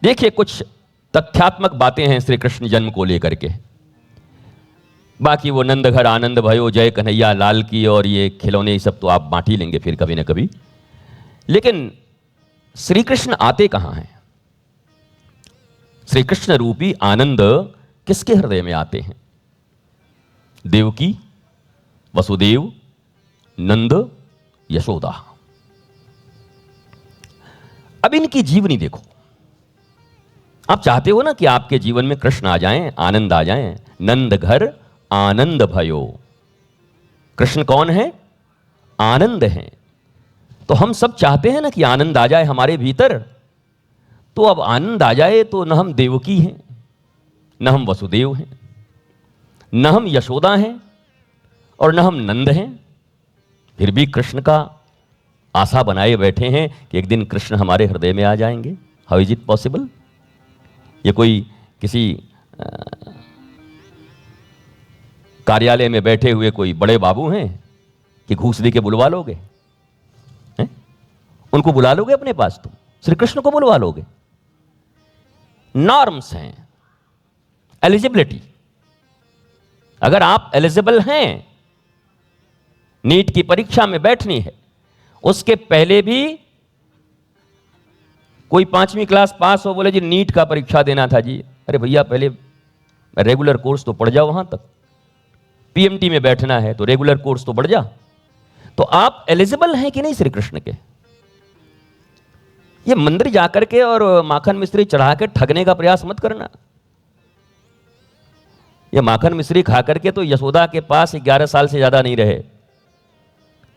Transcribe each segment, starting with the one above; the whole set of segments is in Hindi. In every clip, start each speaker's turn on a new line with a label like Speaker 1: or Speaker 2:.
Speaker 1: देखिए, कुछ तथ्यात्मक बातें हैं श्री कृष्ण जन्म को लेकर के। बाकी वो नंद घर आनंद भयो, जय कन्हैया लाल की, और ये खिलौने, ये सब तो आप बांट ही लेंगे फिर कभी ना कभी। लेकिन श्री कृष्ण आते कहां हैं? श्री कृष्ण रूपी आनंद किसके हृदय में आते हैं? देवकी, वसुदेव, नंद, यशोदा। अब इनकी जीवनी देखो। आप चाहते हो ना कि आपके जीवन में कृष्ण आ जाएं, आनंद आ जाएं। नंद घर आनंद भयो। कृष्ण कौन है? आनंद है। तो हम सब चाहते हैं ना कि आनंद आ जाए हमारे भीतर। तो अब आनंद आ जाए तो न हम देवकी हैं, न हम वसुदेव हैं, न हम यशोदा हैं, और न हम नंद हैं। फिर भी कृष्ण का आशा बनाए बैठे हैं कि एक दिन कृष्ण हमारे हृदय में आ जाएंगे। How is it possible? ये कोई किसी कार्यालय में बैठे हुए कोई बड़े बाबू हैं कि घूस दे के बुलवा लोगे? उनको बुला लोगे अपने पास? तुम श्री कृष्ण को बुलवा लोगे? नॉर्म्स हैं, एलिजिबिलिटी। अगर आप एलिजिबल हैं, नीट की परीक्षा में बैठनी है, उसके पहले भी कोई 5वीं क्लास पास हो, बोले जी नीट का परीक्षा देना था जी। अरे भैया, पहले रेगुलर कोर्स तो पढ़ जाओ वहां तक। पीएमटी में बैठना है तो रेगुलर कोर्स तो पढ़ जा। तो आप एलिजिबल हैं कि नहीं श्री कृष्ण के? ये मंदिर जाकर के और माखन मिश्री चढ़ा के ठगने का प्रयास मत करना। ये माखन मिश्री खा करके तो यशोदा के पास 11 साल से ज्यादा नहीं रहे,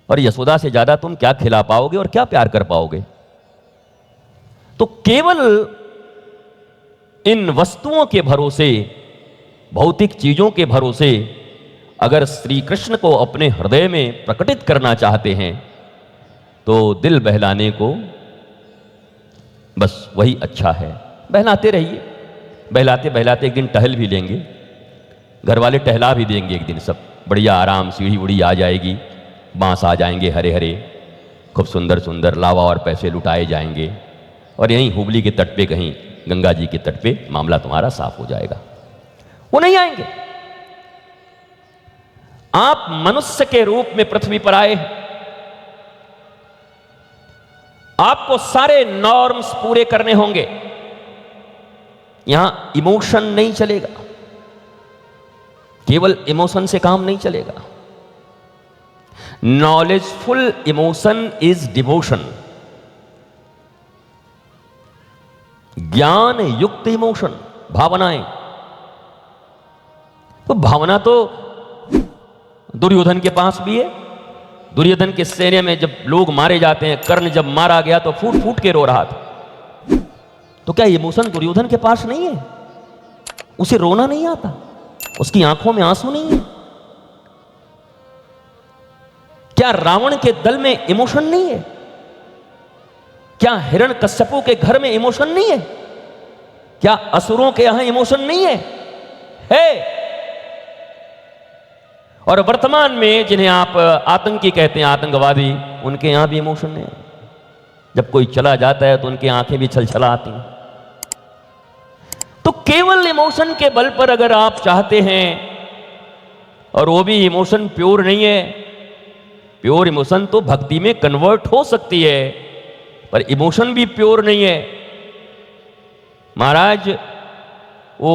Speaker 1: और यशोदा से ज्यादा तुम क्या खिला पाओगे और क्या प्यार कर पाओगे? तो केवल इन वस्तुओं के भरोसे, भौतिक चीजों के भरोसे अगर श्री कृष्ण को अपने हृदय में प्रकटित करना चाहते हैं तो दिल बहलाने को बस वही अच्छा है। बहलाते रहिए। बहलाते बहलाते एक दिन टहल भी लेंगे, घर वाले टहला भी देंगे एक दिन। सब बढ़िया आराम, सीढ़ी उड़ी आ जाएगी, बांस आ जाएंगे हरे हरे, खूब सुंदर सुंदर, लावा और पैसे लुटाए जाएंगे, और यहीं हुबली के तट पे, कहीं गंगा जी के तट पे मामला तुम्हारा साफ हो जाएगा। वो नहीं आएंगे। आप मनुष्य के रूप में पृथ्वी पर आए हैं। आपको सारे नॉर्म्स पूरे करने होंगे। यहां इमोशन नहीं चलेगा। केवल इमोशन से काम नहीं चलेगा। Knowledgeful emotion is devotion. ज्ञान युक्त इमोशन, भावनाएं। तो भावना तो दुर्योधन के पास भी है। दुर्योधन के सेने में जब लोग मारे जाते हैं, कर्ण जब मारा गया तो फूट फूट के रो रहा था। तो क्या इमोशन दुर्योधन के पास नहीं है? उसे रोना नहीं आता? उसकी आंखों में आंसू नहीं है? क्या रावण के दल में इमोशन नहीं है? क्या हिरण्यकश्यपु के घर में इमोशन नहीं है? क्या असुरों के यहां इमोशन नहीं है? है। और वर्तमान में जिन्हें आप आतंकी कहते हैं, आतंकवादी, उनके यहां भी इमोशन नहीं है। जब कोई चला जाता है तो उनकी आंखें भी छलछला आती हैं। तो केवल इमोशन के बल पर अगर आप चाहते हैं, और वो भी इमोशन प्योर नहीं है, प्योर इमोशन तो भक्ति में कन्वर्ट हो सकती है, पर इमोशन भी प्योर नहीं है। महाराज, वो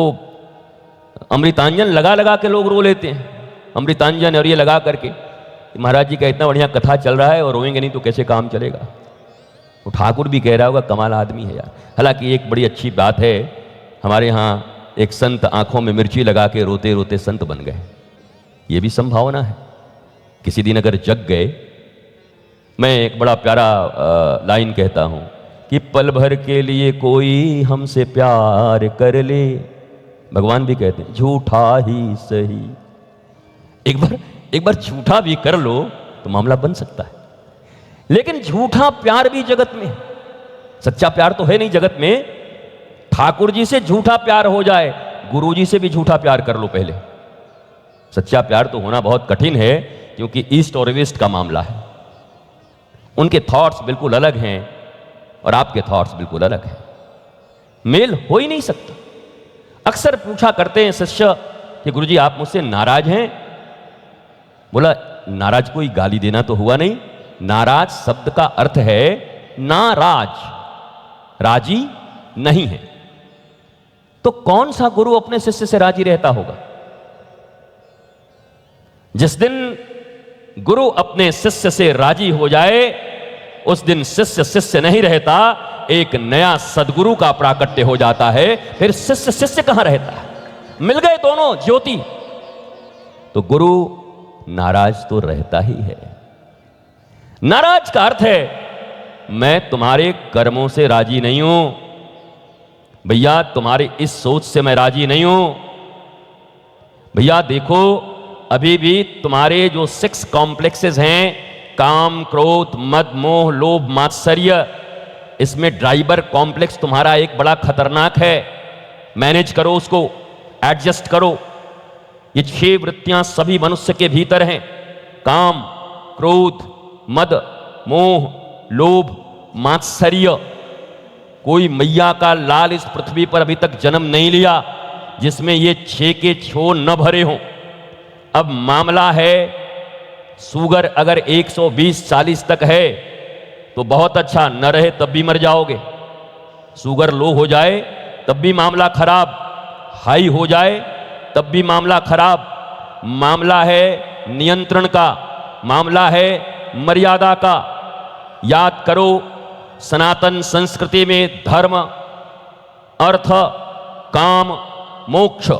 Speaker 1: अमृतांजन लगा लगा के लोग रो लेते हैं। अमृतांजन और ये लगा करके, महाराज जी का इतना बढ़िया कथा चल रहा है और रोएंगे नहीं तो कैसे काम चलेगा? वो ठाकुर भी कह रहा होगा कमाल आदमी है यार। हालांकि एक बड़ी अच्छी बात है, हमारे यहाँ एक संत आंखों में मिर्ची लगा के रोते रोते संत बन गए। ये भी संभावना है। किसी दिन अगर जग गए। मैं एक बड़ा प्यारा लाइन कहता हूं कि पल भर के लिए कोई हमसे प्यार कर ले। भगवान भी कहते हैं झूठा ही सही, एक बार झूठा भी कर लो तो मामला बन सकता है। लेकिन झूठा प्यार भी जगत में, सच्चा प्यार तो है नहीं जगत में। ठाकुर जी से झूठा प्यार हो जाए, गुरु जी से भी झूठा प्यार कर लो पहले। सच्चा प्यार तो होना बहुत कठिन है, क्योंकि ईस्ट और वेस्ट का मामला है। उनके थॉट्स बिल्कुल अलग हैं और आपके थॉट्स बिल्कुल अलग हैं। मेल हो ही नहीं सकता। अक्सर पूछा करते हैं शिष्य कि गुरुजी आप मुझसे नाराज हैं? बोला नाराज कोई गाली देना तो हुआ नहीं। नाराज शब्द का अर्थ है नाराज, राजी नहीं है। तो कौन सा गुरु अपने शिष्य से राजी रहता होगा? जिस दिन गुरु अपने शिष्य से राजी हो जाए उस दिन शिष्य शिष्य नहीं रहता, एक नया सदगुरु का प्राकट्य हो जाता है। फिर शिष्य शिष्य कहां रहता है? मिल गए दोनों ज्योति। तो गुरु नाराज तो रहता ही है। नाराज का अर्थ है मैं तुम्हारे कर्मों से राजी नहीं हूं भैया, तुम्हारी इस सोच से मैं राजी नहीं हूं भैया। देखो अभी भी तुम्हारे जो 6 कॉम्प्लेक्सेस हैं, काम, क्रोध, मद, मोह, लोभ, मात्सर्य, इसमें ड्राइवर कॉम्प्लेक्स तुम्हारा एक बड़ा खतरनाक है। मैनेज करो उसको, एडजस्ट करो। ये 6 वृत्तियां सभी मनुष्य के भीतर हैं। काम, क्रोध, मद, मोह, लोभ, मात्सर्य। कोई मैया का लाल इस पृथ्वी पर अभी तक जन्म नहीं लिया जिसमें ये 6 के छोर न भरे हों। अब मामला है शुगर अगर 120-40 तक है तो बहुत अच्छा, न रहे तब भी मर जाओगे। शुगर लो हो जाए तब भी मामला खराब, हाई हो जाए तब भी मामला खराब। मामला है नियंत्रण का, मामला है मर्यादा का। याद करो सनातन संस्कृति में धर्म, अर्थ, काम, मोक्ष,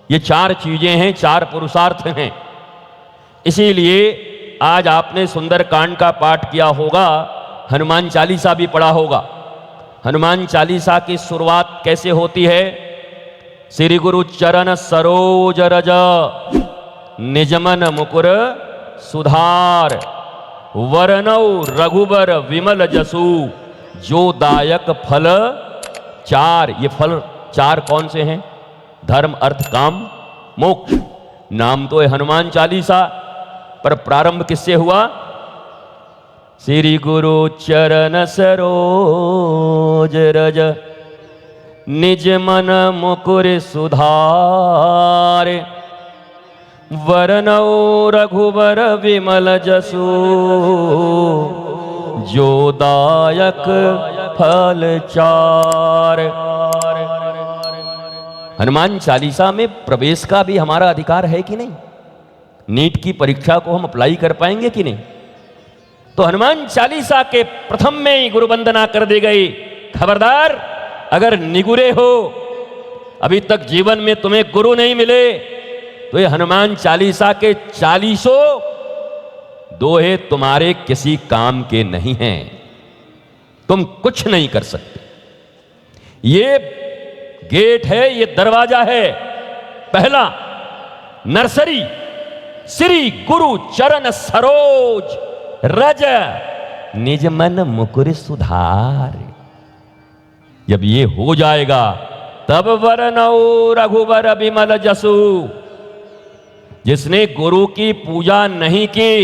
Speaker 1: ये 4 चीजें हैं, 4 पुरुषार्थ हैं। इसीलिए आज आपने सुंदरकांड का पाठ किया होगा, हनुमान चालीसा भी पढ़ा होगा। हनुमान चालीसा की शुरुआत कैसे होती है? श्री गुरु चरण सरोज रज निजमन मुकुर सुधार, वरनौ रघुबर विमल जसु जो दायक फल 4। ये फल 4 कौन से हैं? धर्म, अर्थ, काम, मोक्ष। नाम तो है हनुमान चालीसा, पर प्रारंभ किससे हुआ? श्री गुरु चरण सरोज रज निज मन मुकुर सुधार, वरनौ रघुबर विमल जसु जो दायक फल 4। हनुमान चालीसा में प्रवेश का भी हमारा अधिकार है कि नहीं? नीट की परीक्षा को हम अप्लाई कर पाएंगे कि नहीं? तो हनुमान चालीसा के प्रथम में ही गुरु वंदना कर दी गई। खबरदार, अगर निगुरे हो, अभी तक जीवन में तुम्हें गुरु नहीं मिले, तो ये हनुमान चालीसा के 40 दोहे तुम्हारे किसी काम के नहीं हैं। तुम कुछ नहीं कर सकते। ये गेट है, ये दरवाजा है। पहला नर्सरी, श्री गुरु चरण सरोज रज निज मन मुकुर सुधार। जब ये हो जाएगा तब वरनौ रघुबर विमल जसु। जिसने गुरु की पूजा नहीं की,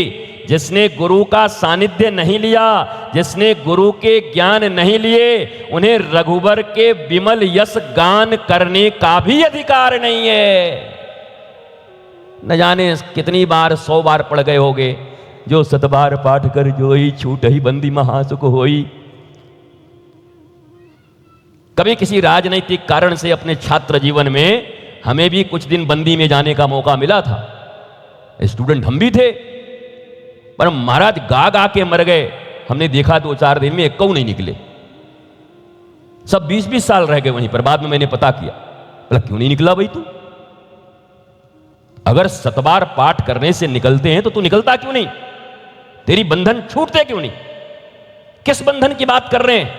Speaker 1: जिसने गुरु का सानिध्य नहीं लिया, जिसने गुरु के ज्ञान नहीं लिए, उन्हें रघुबर के विमल यश गान करने का भी अधिकार नहीं है। न जाने कितनी बार 100 बार पढ़ गए होगे, जो 7 बार पाठ कर जोई छूट ही बंदी महासुख होई। कभी किसी राजनीतिक कारण से अपने छात्र जीवन में हमें भी कुछ दिन बंदी में जाने का मौका मिला था। स्टूडेंट हम भी थे, पर महाराज गा गा के मर गए। हमने देखा 2-4 दिन में एक नहीं निकले, सब 20-20 साल रह गए वहीं पर। बाद में मैंने पता किया, बोला क्यों नहीं निकला भाई तू? अगर 7 बार पाठ करने से निकलते हैं तो तू निकलता क्यों नहीं? तेरी बंधन छूटते क्यों नहीं? किस बंधन की बात कर रहे हैं?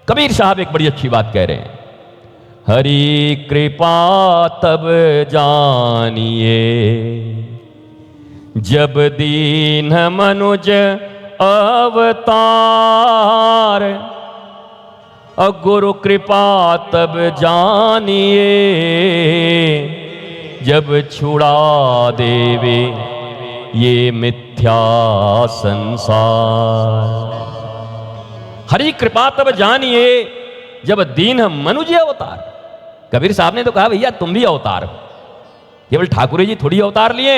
Speaker 1: कबीर साहब एक बड़ी अच्छी बात कह रहे हैं, हरि कृपा तब जानिए जब दीन मनुज अवतार, गुरु कृपा तब जानिए जब छुड़ा देवे ये मिथ्या संसार। हरि कृपा तब जानिए जब दीन मनुज अवतार। कबीर साहब ने तो कहा भैया तुम भी अवतार हो, केवल ठाकुर जी थोड़ी अवतार लिए,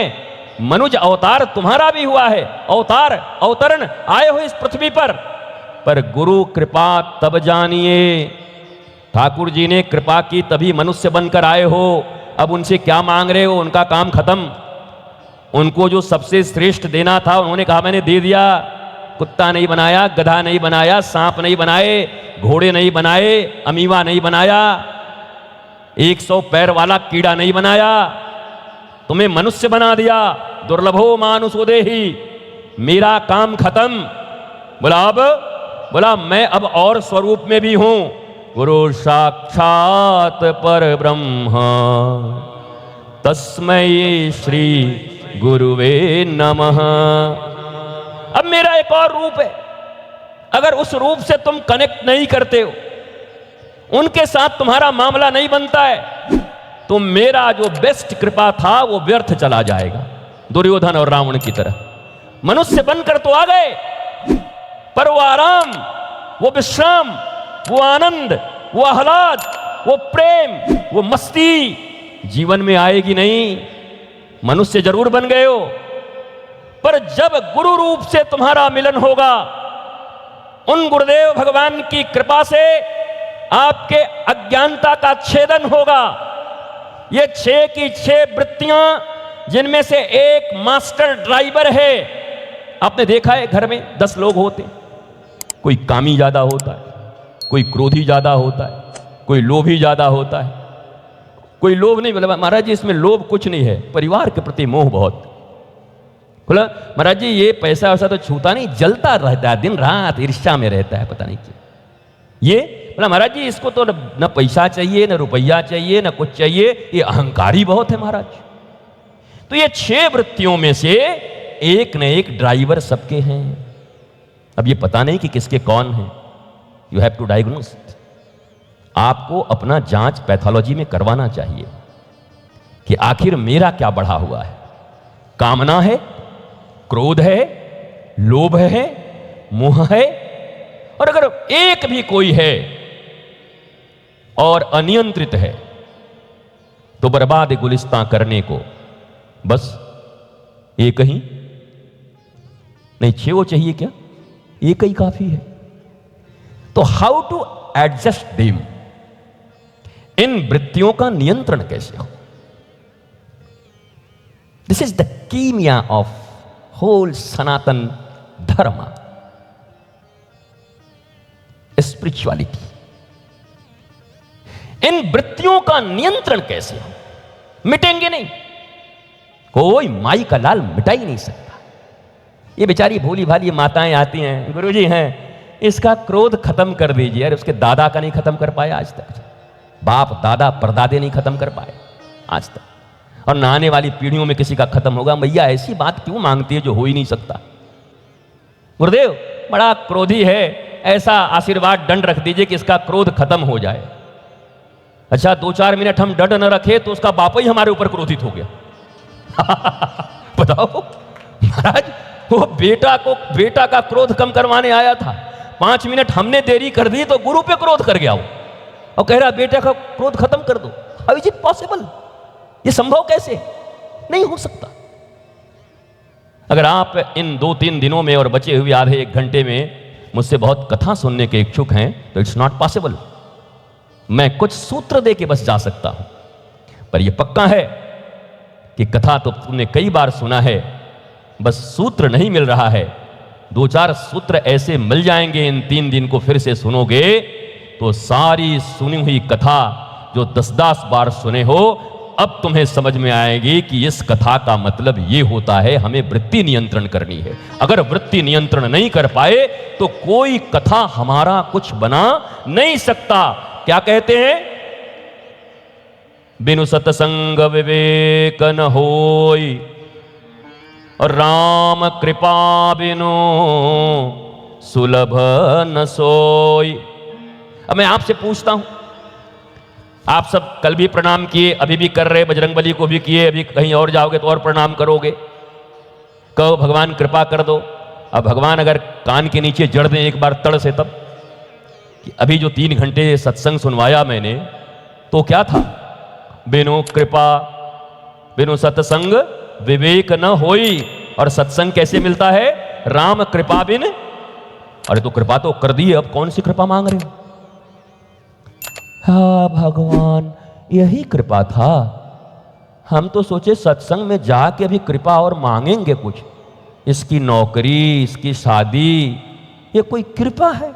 Speaker 1: मनुज अवतार तुम्हारा भी हुआ है, अवतार अवतरण आए हो इस पृथ्वी पर गुरु कृपा तब जानिए। ठाकुर जी ने कृपा की तभी मनुष्य बनकर आए हो। अब उनसे क्या मांग रहे हो, उनका काम खत्म। उनको जो सबसे श्रेष्ठ देना था उन्होंने कहा मैंने दे दिया। कुत्ता नहीं बनाया, गधा नहीं बनाया, सांप नहीं बनाए, घोड़े नहीं बनाए, अमीवा नहीं बनाया, 100 पैर वाला कीड़ा नहीं बनाया, तुम्हें मनुष्य बना दिया। दुर्लभो मानुषोदेहि, मेरा काम खत्म। बोला मैं अब और स्वरूप में भी हूं। गुरु साक्षात पर ब्रह्म तस्मै श्री गुरुवे नमः। अब मेरा एक और रूप है, अगर उस रूप से तुम कनेक्ट नहीं करते हो, उनके साथ तुम्हारा मामला नहीं बनता है, तो मेरा जो बेस्ट कृपा था वो व्यर्थ चला जाएगा। दुर्योधन और रावण की तरह मनुष्य बनकर तो आ गए, पर वो आराम, वो विश्राम, वो आनंद, वो आह्लाद, वो प्रेम, वो मस्ती जीवन में आएगी नहीं। मनुष्य जरूर बन गए हो, पर जब गुरु रूप से तुम्हारा मिलन होगा, उन गुरुदेव भगवान की कृपा से आपके अज्ञानता का छेदन होगा। ये 6 की 6 वृत्तियां, जिनमें से एक मास्टर ड्राइवर है। आपने देखा है घर में 10 लोग होते हैं, कोई कामी ज्यादा होता है, कोई क्रोधी ज्यादा होता है, कोई लोभी ज्यादा होता है, कोई लोभ नहीं। बोला महाराज जी इसमें लोभ कुछ नहीं है, परिवार के प्रति मोह बहुत। बोला महाराज जी ये पैसा वैसा तो छूता नहीं, जलता रहता है, दिन रात ईर्ष्या में रहता है, पता नहीं क्यों। ये बोला महाराज जी इसको तो न पैसा चाहिए, न रुपया चाहिए, न कुछ चाहिए, ये अहंकारी बहुत है महाराज। तो ये 6 वृत्तियों में से एक न एक ड्राइवर सबके हैं। अब ये पता नहीं कि किसके कौन है। You have to diagnose. आपको अपना जांच पैथोलॉजी में करवाना चाहिए कि आखिर मेरा क्या बढ़ा हुआ है। कामना है, क्रोध है, लोभ है, मोह है, और अगर एक भी कोई है और अनियंत्रित है तो बर्बाद गुलिस्तां करने को बस एक ही नहीं 6 वो चाहिए क्या, एक ही काफी है। तो हाउ टू एडजस्ट देम, इन वृत्तियों का नियंत्रण कैसे हो। दिस इज द कीमिया of whole Sanatan Dharma, spirituality. इन वृत्तियों का नियंत्रण कैसे हो, मिटेंगे नहीं, कोई माई का लाल मिटा ही नहीं सकता। ये बेचारी भोली भाली माताएं आती हैं, गुरुजी हैं इसका क्रोध खत्म कर दीजिए। अरे उसके दादा का नहीं खत्म कर पाए आज तक, बाप दादा परदादे नहीं खत्म कर पाए आज तक, और न आने वाली पीढ़ियों में किसी का खत्म होगा। भैया ऐसी बात क्यों मांगती है जो हो ही नहीं सकता। गुरुदेव बड़ा क्रोधी है, ऐसा आशीर्वाद दंड रख दीजिए कि इसका क्रोध खत्म हो जाए। अच्छा 2-4 मिनट हम दंड न रखे तो उसका बाप ही हमारे ऊपर क्रोधित हो गया। बताओ महाराज, वो बेटा का क्रोध कम करवाने आया था, 5 मिनट हमने देरी कर दी तो गुरु पे क्रोध कर गया वो, और कह रहा बेटा का क्रोध खत्म कर दो। हाउ इज इट पॉसिबल, ये संभव कैसे, नहीं हो सकता। अगर आप इन 2-3 दिनों में और बचे हुए आधे 1 घंटे में मुझसे बहुत कथा सुनने के इच्छुक हैं तो इट्स नॉट पॉसिबल। मैं कुछ सूत्र दे के बस जा सकता हूं, पर यह पक्का है कि कथा तो तुमने कई बार सुना है, बस सूत्र नहीं मिल रहा है। 2-4 सूत्र ऐसे मिल जाएंगे इन 3 दिन को फिर से सुनोगे तो सारी सुनी हुई कथा जो 10-10 बार सुने हो, अब तुम्हें समझ में आएगी कि इस कथा का मतलब ये होता है हमें वृत्ति नियंत्रण करनी है। अगर वृत्ति नियंत्रण नहीं कर पाए तो कोई कथा हमारा कुछ बना नहीं सकता। क्या कहते हैं, बिनु सतसंग विवेक न होई, और राम कृपा बिनु सुलभ न सोई। अब मैं आपसे पूछता हूं, आप सब कल भी प्रणाम किए, अभी भी कर रहे, बजरंगबली को भी किए, अभी कहीं और जाओगे तो और प्रणाम करोगे। कहो भगवान कृपा कर दो। अब भगवान अगर कान के नीचे जड़ दें एक बार तड़ से, तब कि अभी जो 3 घंटे सत्संग सुनवाया मैंने, तो क्या था? बिनु कृपा बिनु सत्संग विवेक न होई। और सत्संग कैसे मिलता है? राम कृपा बिन। अरे तो कृपा तो कर दी, अब कौन सी कृपा मांग रहे हो? हाँ भगवान, यही कृपा था। हम तो सोचे सत्संग में जाके अभी कृपा और मांगेंगे कुछ, इसकी नौकरी, इसकी शादी, ये कोई कृपा है?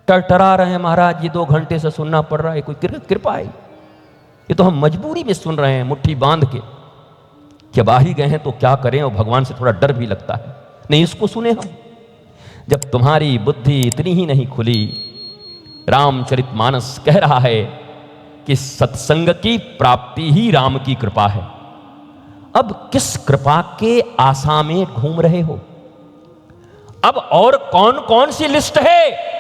Speaker 1: टरटरा रहे हैं महाराज जी, 2 घंटे से सुनना पड़ रहा है, कोई कृपा है? ये तो हम मजबूरी में सुन रहे हैं, मुट्ठी बांध के। जब आ ही गए हैं तो क्या करें, और भगवान से थोड़ा डर भी लगता है। नहीं, इसको सुने हम। जब तुम्हारी बुद्धि इतनी ही नहीं खुली, रामचरितमानस कह रहा है कि सत्संग की प्राप्ति ही राम की कृपा है। अब किस कृपा के आशा में घूम रहे हो? अब और कौन कौन सी लिस्ट है?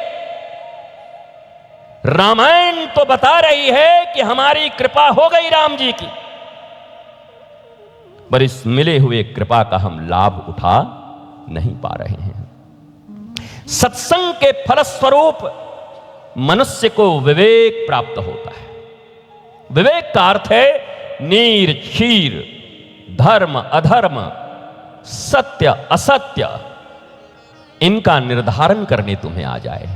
Speaker 1: रामायण तो बता रही है कि हमारी कृपा हो गई राम जी की, पर इस मिले हुए कृपा का हम लाभ उठा नहीं पा रहे हैं। सत्संग के फलस्वरूप मनुष्य को विवेक प्राप्त होता है। विवेक का अर्थ है नीर क्षीर, धर्म अधर्म, सत्य असत्य, इनका निर्धारण करने तुम्हें आ जाए,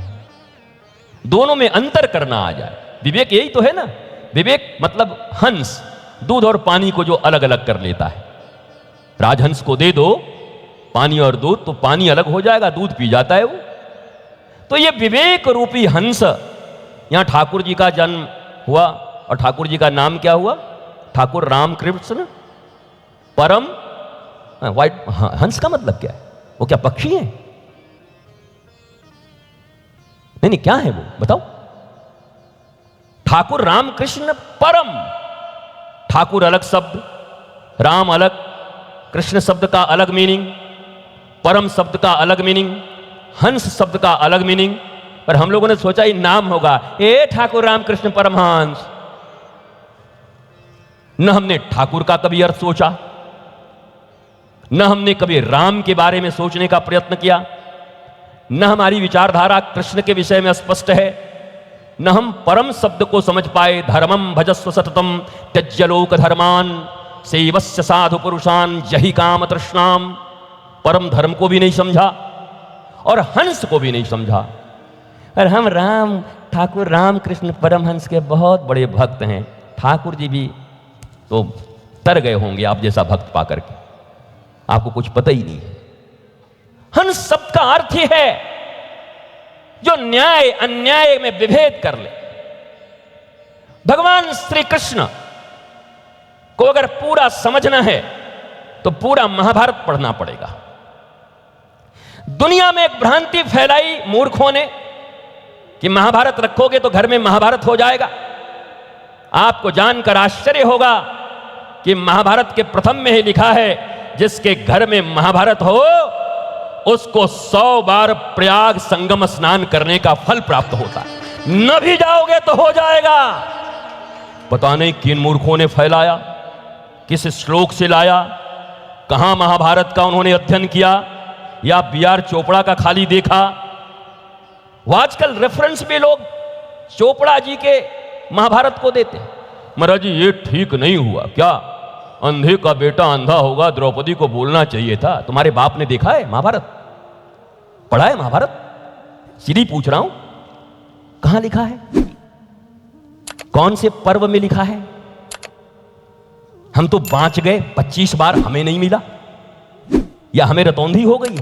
Speaker 1: दोनों में अंतर करना आ जाए। विवेक यही तो है ना। विवेक मतलब हंस, दूध और पानी को जो अलग अलग कर लेता है। राजहंस को दे दो पानी और दूध, तो पानी अलग हो जाएगा, दूध पी जाता है वो। तो ये विवेक रूपी हंस, यहां ठाकुर जी का जन्म हुआ, और ठाकुर जी का नाम क्या हुआ? ठाकुर रामकृष्ण परम। व्हाइट हंस का मतलब क्या है? वो क्या पक्षी है? नहीं, क्या है वो, बताओ। ठाकुर रामकृष्ण परम। ठाकुर अलग शब्द, राम अलग, कृष्ण शब्द का अलग मीनिंग, परम शब्द का अलग मीनिंग, हंस शब्द का अलग मीनिंग। पर हम लोगों ने सोचा ये नाम होगा, ए ठाकुर रामकृष्ण परमहंस। न हमने ठाकुर का कभी अर्थ सोचा, न हमने कभी राम के बारे में सोचने का प्रयत्न किया, न हमारी विचारधारा कृष्ण के विषय में स्पष्ट है, न हम परम शब्द को समझ पाए। धर्मम भजस्व सततम त्यज्य लोक धर्मान सेवस्य साधु पुरुषान जहि काम तृष्णाम। परम धर्म को भी नहीं समझा और हंस को भी नहीं समझा। और हम राम ठाकुर रामकृष्ण परमहंस के बहुत बड़े भक्त हैं। ठाकुर जी भी तो तर गए होंगे आप जैसा भक्त पाकर के, आपको कुछ पता ही नहीं है। हंस शब्द का अर्थ ही है जो न्याय अन्याय में विभेद कर ले। भगवान श्री कृष्ण को अगर पूरा समझना है तो पूरा महाभारत पढ़ना पड़ेगा। दुनिया में एक भ्रांति फैलाई मूर्खों ने कि महाभारत रखोगे तो घर में महाभारत हो जाएगा। आपको जानकर आश्चर्य होगा कि महाभारत के प्रथम में ही लिखा है, जिसके घर में महाभारत हो उसको 100 बार प्रयाग संगम स्नान करने का फल प्राप्त होता है। न भी जाओगे तो हो जाएगा। पता नहीं किन मूर्खों ने फैलाया, किस श्लोक से लाया, कहां महाभारत का उन्होंने अध्ययन किया, या B.R. चोपड़ा का खाली देखा। वो आजकल रेफरेंस में लोग चोपड़ा जी के महाभारत को देते हैं। महाराज जी ये ठीक नहीं हुआ क्या? अंधे का बेटा अंधा होगा, द्रौपदी को बोलना चाहिए था। तुम्हारे बाप ने देखा है महाभारत? पढ़ा है महाभारत? सीधी पूछ रहा हूं, कहां लिखा है? कौन से पर्व में लिखा है? हम तो बाँच गए 25 बार, हमें नहीं मिला, या हमें रतौंधी हो गई,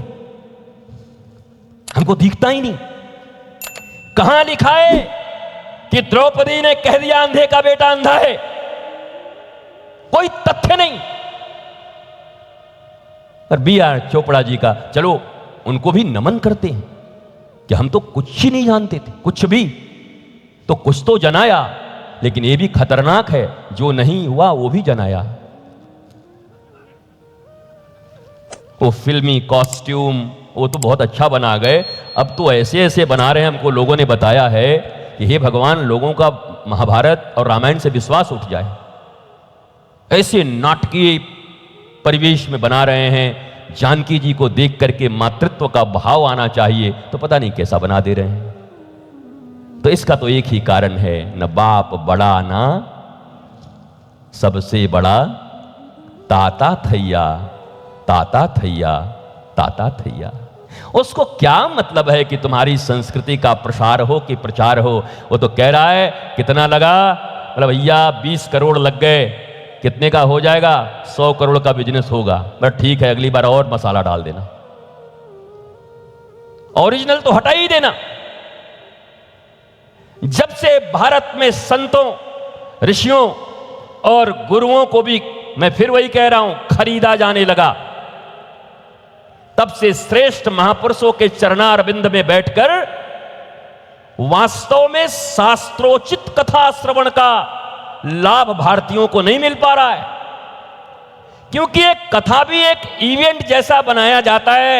Speaker 1: हमको दिखता ही नहीं। कहां लिखा है कि द्रौपदी ने कह दिया अंधे का बेटा अंधा है? कोई तथ्य नहीं। पर B.R. चोपड़ा जी का, चलो उनको भी नमन करते हैं कि हम तो कुछ ही नहीं जानते थे, कुछ भी तो कुछ तो जनाया। लेकिन ये भी खतरनाक है, जो नहीं हुआ वो भी जनाया। वो फिल्मी कॉस्ट्यूम वो तो बहुत अच्छा बना गए, अब तो ऐसे ऐसे बना रहे हैं। हमको लोगों ने बताया है कि हे भगवान, लोगों का महाभारत और रामायण से विश्वास उठ जाए, ऐसे नाटकीय परिवेश में बना रहे हैं। जानकी जी को देख करके मातृत्व का भाव आना चाहिए, तो पता नहीं कैसा बना दे रहे हैं। तो इसका तो एक ही कारण है, न बाप बड़ा ना सबसे बड़ा ताता थैया, ताता थैया, ताता थैया। उसको क्या मतलब है कि तुम्हारी संस्कृति का प्रसार हो कि प्रचार हो? वो तो कह रहा है कितना लगा, मतलब भैया 20 करोड़ लग गए, कितने का हो जाएगा? 100 करोड़ का बिजनेस होगा। बस ठीक है, अगली बार और मसाला डाल देना, ओरिजिनल तो हटा ही देना। जब से भारत में संतों, ऋषियों और गुरुओं को भी, मैं फिर वही कह रहा हूं, खरीदा जाने लगा, तब से श्रेष्ठ महापुरुषों के चरणारविंद में बैठकर वास्तव में शास्त्रोचित कथा श्रवण का लाभ भारतीयों को नहीं मिल पा रहा है। क्योंकि एक कथा भी एक इवेंट जैसा बनाया जाता है।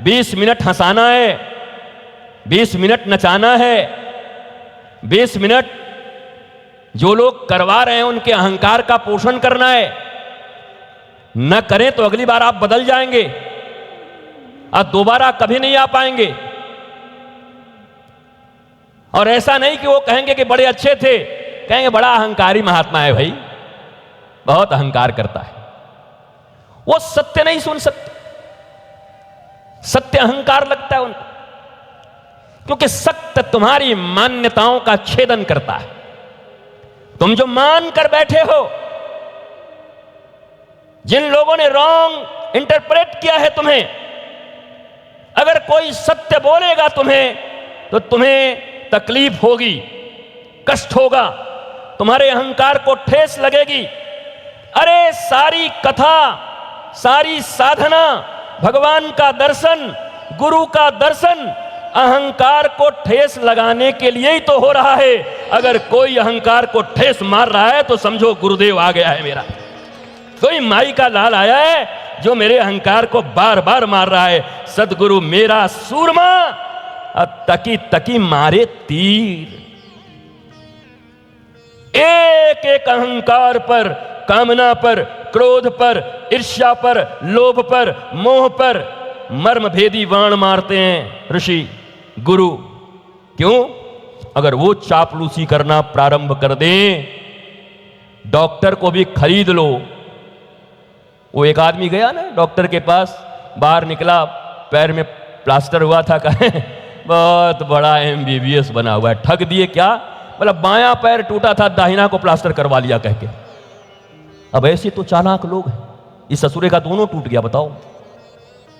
Speaker 1: 20 मिनट हंसाना है, 20 मिनट नचाना है, 20 मिनट जो लोग करवा रहे हैं उनके अहंकार का पोषण करना है। न करें तो अगली बार आप बदल जाएंगे और दोबारा कभी नहीं आ पाएंगे। और ऐसा नहीं कि वो कहेंगे कि बड़े अच्छे थे, कहेंगे बड़ा अहंकारी महात्मा है भाई, बहुत अहंकार करता है। वो सत्य नहीं सुन सकते, सत्य अहंकार लगता है उनको, क्योंकि सत्य तुम्हारी मान्यताओं का छेदन करता है। तुम जो मान कर बैठे हो, जिन लोगों ने रॉन्ग इंटरप्रेट किया है तुम्हें, अगर कोई सत्य बोलेगा तुम्हें तो तुम्हें तकलीफ होगी, कष्ट होगा, तुम्हारे अहंकार को ठेस लगेगी। अरे सारी कथा, सारी साधना, भगवान का दर्शन, गुरु का दर्शन अहंकार को ठेस लगाने के लिए ही तो हो रहा है। अगर कोई अहंकार को ठेस मार रहा है तो समझो गुरुदेव आ गया है मेरा, कोई माई का लाल आया है जो मेरे अहंकार को बार बार मार रहा है। सदगुरु मेरा सूरमा, तकी तकी मारे तीर। एक एक अहंकार पर, कामना पर, क्रोध पर, ईर्ष्या पर, लोभ पर, मोह पर मर्म भेदी बाण मारते हैं ऋषि गुरु। क्यों? अगर वो चापलूसी करना प्रारंभ कर दें, डॉक्टर को भी खरीद लो। वो एक आदमी गया ना डॉक्टर के पास, बाहर निकला, पैर में प्लास्टर हुआ था, कहे बहुत बड़ा MBBS बना हुआ है। ठग दिए क्या? मतलब बायां पैर टूटा था, दाहिना को प्लास्टर करवा लिया कह के। अब ऐसे तो चालाक लोग हैं। इस ससुरे का दोनों टूट गया, बताओ।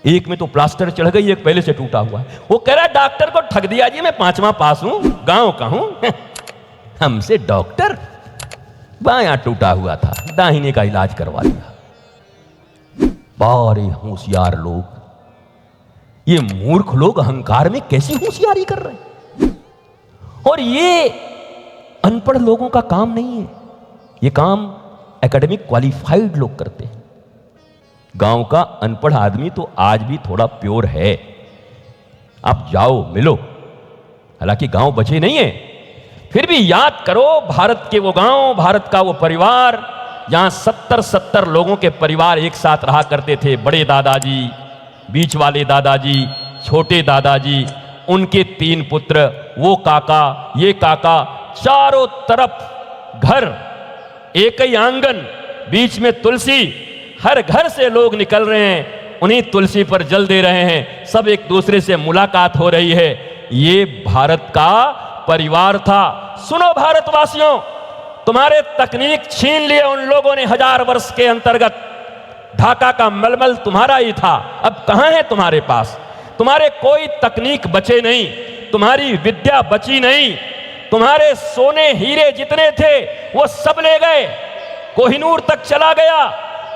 Speaker 1: एक में तो प्लास्टर चढ़ गई, एक पहले से टूटा हुआ है। वो कह रहा है डॉक्टर को ठग दिया जी, मैं 5वां पास हूं, गांव का हूं। हमसे डॉक्टर, बायां टूटा हुआ था, दाहिने का इलाज करवा दिया। बड़े होशियार लोग, ये मूर्ख लोग अहंकार में कैसी होशियारी कर रहे हैं। और ये अनपढ़ लोगों का काम नहीं है, ये काम एकेडमिक क्वालिफाइड लोग करते हैं। गांव का अनपढ़ आदमी तो आज भी थोड़ा प्योर है, आप जाओ मिलो। हालांकि गांव बचे नहीं है, फिर भी याद करो भारत के वो गांव, भारत का वो परिवार जहां 70 लोगों के परिवार एक साथ रहा करते थे। बड़े दादाजी, बीच वाले दादाजी, छोटे दादाजी, उनके 3 पुत्र, वो काका, ये काका, चारों तरफ घर, एक ही आंगन, बीच में तुलसी, हर घर से लोग निकल रहे हैं, उन्हीं तुलसी पर जल दे रहे हैं, सब एक दूसरे से मुलाकात हो रही है। ये भारत का परिवार था। सुनो भारतवासियों, तुम्हारे तकनीक छीन लिए उन लोगों ने 1000 वर्ष के अंतर्गत। ढाका का मलमल तुम्हारा ही था, अब कहां है तुम्हारे पास? तुम्हारे कोई तकनीक बचे नहीं, तुम्हारी विद्या बची नहीं, तुम्हारे सोने हीरे जितने थे वो सब ले गए, कोहिनूर तक चला गया,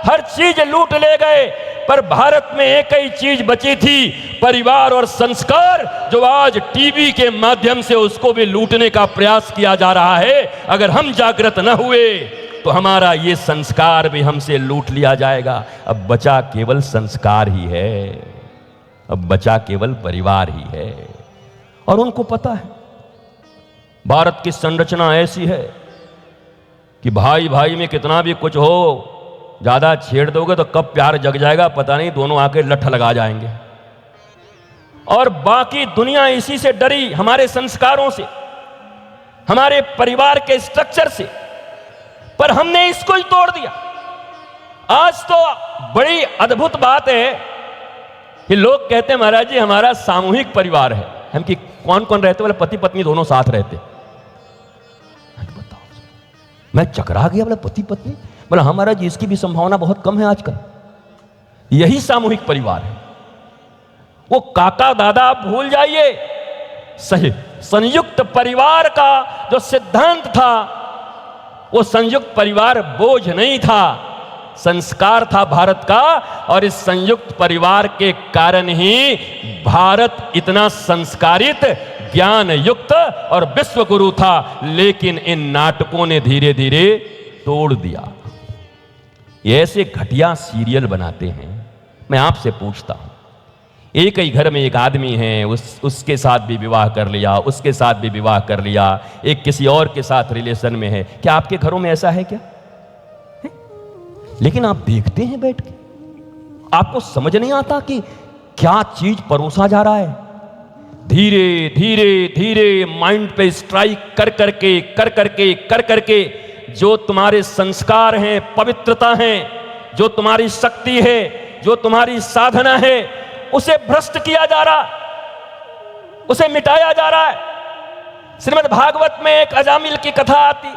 Speaker 1: हर चीज लूट ले गए। पर भारत में एक ही चीज बची थी, परिवार और संस्कार, जो आज टीवी के माध्यम से उसको भी लूटने का प्रयास किया जा रहा है। अगर हम जागृत न हुए तो हमारा ये संस्कार भी हमसे लूट लिया जाएगा। अब बचा केवल संस्कार ही है, अब बचा केवल परिवार ही है। और उनको पता है भारत की संरचना ऐसी है कि भाई भाई में कितना भी कुछ हो, ज्यादा छेड़ दोगे तो कब प्यार जग जाएगा पता नहीं, दोनों आके लठ लगा जाएंगे। और बाकी दुनिया इसी से डरी, हमारे संस्कारों से, हमारे परिवार के स्ट्रक्चर से। पर हमने इसको ही तोड़ दिया। आज तो बड़ी अद्भुत बात है कि लोग कहते हैं महाराज जी हमारा सामूहिक परिवार है। हम कि कौन कौन रहते? बोले पति पत्नी दोनों साथ रहते। बताओ, मैं चकरा गया। बोले पति पत्नी? बोला हाँ महाराज जी, इसकी भी संभावना बहुत कम है आजकल। यही सामूहिक परिवार है। वो काका दादा आप भूल जाइए। सही संयुक्त परिवार का जो सिद्धांत था, वो संयुक्त परिवार बोझ नहीं था, संस्कार था भारत का। और इस संयुक्त परिवार के कारण ही भारत इतना संस्कारित, ज्ञान युक्त और विश्व गुरु था। लेकिन इन नाटकों ने धीरे धीरे तोड़ दिया। ये ऐसे घटिया सीरियल बनाते हैं। मैं आपसे पूछता हूं, एक ही घर में एक आदमी है, उसके साथ भी विवाह कर लिया, उसके साथ भी विवाह कर लिया, एक किसी और के साथ रिलेशन में है। क्या आपके घरों में ऐसा है क्या? है? लेकिन आप देखते हैं बैठ के, आपको समझ नहीं आता कि क्या चीज परोसा जा रहा है। धीरे धीरे धीरे माइंड पे स्ट्राइक कर करके जो तुम्हारे संस्कार हैं, पवित्रता है, जो तुम्हारी शक्ति है, जो तुम्हारी साधना है, उसे भ्रष्ट किया जा रहा, उसे मिटाया जा रहा है। श्रीमद् भागवत में एक अजामिल की कथा आती।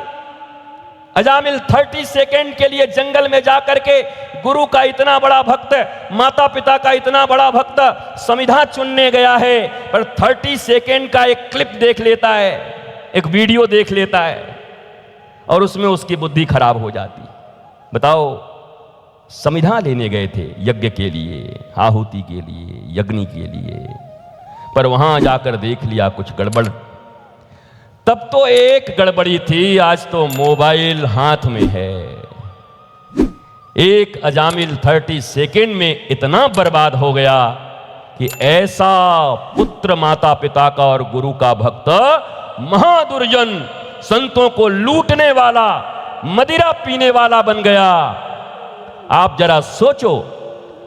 Speaker 1: अजामिल 30 सेकेंड के लिए जंगल में जाकर के गुरु का इतना बड़ा भक्त, माता पिता का इतना बड़ा भक्त संविधा चुनने गया है, पर 30 सेकेंड का एक क्लिप देख लेता है, एक वीडियो देख लेता है, और उसमें उसकी बुद्धि खराब हो जाती। बताओ, संविधा लेने गए थे यज्ञ के लिए, आहुति के लिए, यज्ञ के लिए, पर वहां जाकर देख लिया कुछ गड़बड़। तब तो एक गड़बड़ी थी, आज तो मोबाइल हाथ में है। एक अजामिल 30 सेकेंड में इतना बर्बाद हो गया कि ऐसा पुत्र माता पिता का और गुरु का भक्त, महादुर्जन, संतों को लूटने वाला, मदिरा पीने वाला बन गया। आप जरा सोचो,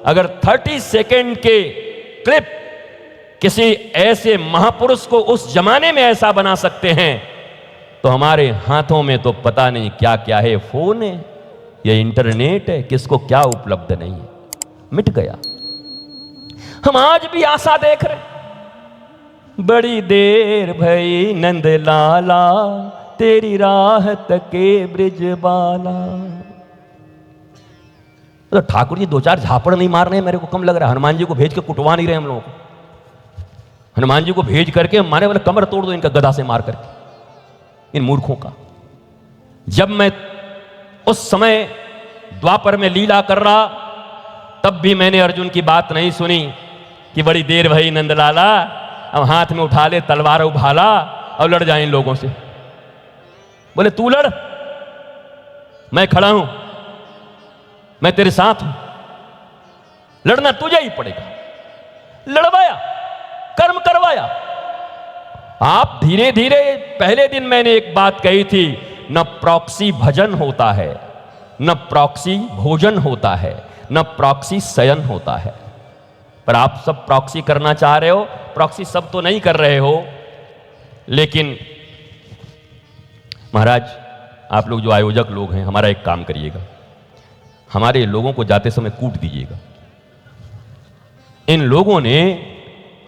Speaker 1: अगर 30 सेकेंड के क्लिप किसी ऐसे महापुरुष को उस जमाने में ऐसा बना सकते हैं, तो हमारे हाथों में तो पता नहीं क्या क्या है। फोन है, ये इंटरनेट है, किसको क्या उपलब्ध नहीं है, मिट गया। हम आज भी आशा देख रहे। बड़ी देर भई नंद लाला, तेरी राह तके ब्रिज बाला। तो ठाकुर जी 2-4 झापड़ नहीं मार रहे हैं, मेरे को कम लग रहा है। हनुमान जी को भेज के कुटवा नहीं रहे हम लोगों को। हनुमान जी को भेज करके मारे वाले कमर तोड़ दो इनका गदा से मार करके, इन मूर्खों का। जब मैं उस समय द्वापर में लीला कर रहा, तब भी मैंने अर्जुन की बात नहीं सुनी कि बड़ी देर भई नंदलाला, अब हाथ में उठा ले तलवार उभाला और लड़ जाए इन लोगों से। बोले तू लड़, मैं खड़ा हूं, मैं तेरे साथ हूं, लड़ना तुझे ही पड़ेगा। लड़वाया, कर्म करवाया। आप धीरे धीरे, पहले दिन मैंने एक बात कही थी, न प्रॉक्सी भजन होता है, न प्रॉक्सी भोजन होता है, न प्रॉक्सी शयन होता है। पर आप सब प्रॉक्सी करना चाह रहे हो। प्रॉक्सी सब तो नहीं कर रहे हो, लेकिन महाराज आप लोग जो आयोजक लोग हैं, हमारा एक काम करिएगा, हमारे लोगों को जाते समय कूट दीजिएगा। इन लोगों ने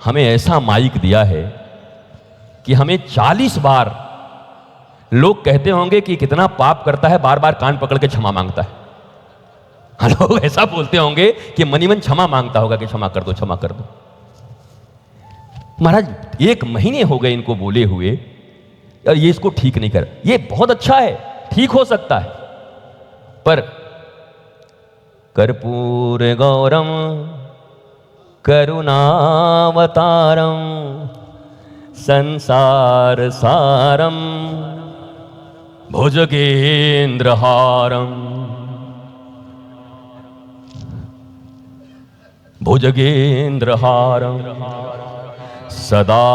Speaker 1: हमें ऐसा माइक दिया है कि हमें 40 बार लोग कहते होंगे कि कितना पाप करता है, बार बार कान पकड़ के क्षमा मांगता है। लोग ऐसा बोलते होंगे कि मनी मन क्षमा मांगता होगा कि क्षमा कर दो, क्षमा कर दो। महाराज 1 महीने हो गए इनको बोले हुए, और ये इसको ठीक नहीं कर। ये बहुत अच्छा है, ठीक हो सकता है, पर कर्पूर गौरम करुणावतारम संसार सारम भुजगेंद्रहारम भुजगेंद्रहारम सदा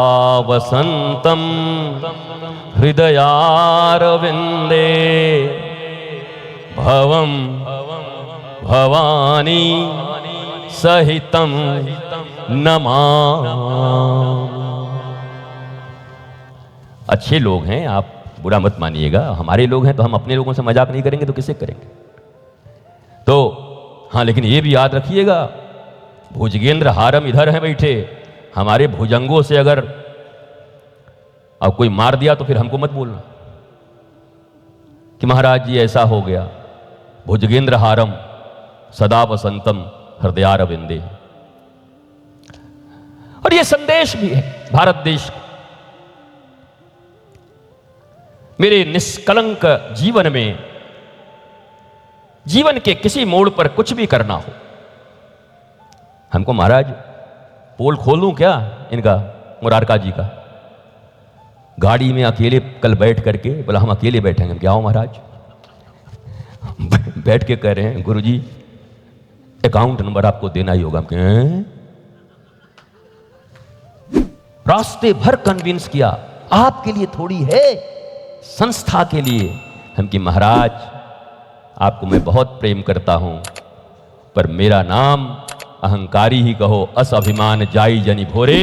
Speaker 1: वसंतम हृदयारविंदे भवम भवानी सहितम नमामि। अच्छे लोग हैं, आप बुरा मत मानिएगा, हमारे लोग हैं तो हम अपने लोगों से मजाक नहीं करेंगे तो किससे करेंगे। तो हाँ, लेकिन ये भी याद रखिएगा, भुजगेंद्र हारम इधर हैं बैठे, हमारे भुजंगों से अगर अब कोई मार दिया तो फिर हमको मत बोलना कि महाराज जी ऐसा हो गया। भुजगेंद्र हारम सदा वसंतम हृदयारविंदे। और ये संदेश भी है भारत देश का। मेरे निष्कलंक जीवन में, जीवन के किसी मोड़ पर कुछ भी करना हो, हमको महाराज पोल खोल दूं क्या इनका, मुरारका जी का, गाड़ी में अकेले कल बैठ करके, बोला हम अकेले बैठेंगे, क्या हो महाराज बैठ के कह रहे हैं गुरुजी अकाउंट नंबर आपको देना ही होगा। रास्ते भर कन्विंस किया, आपके लिए थोड़ी है, संस्था के लिए। हम कि महाराज आपको मैं बहुत प्रेम करता हूं, पर मेरा नाम अहंकारी ही कहो, अस अभिमान जाई जनि भोरे,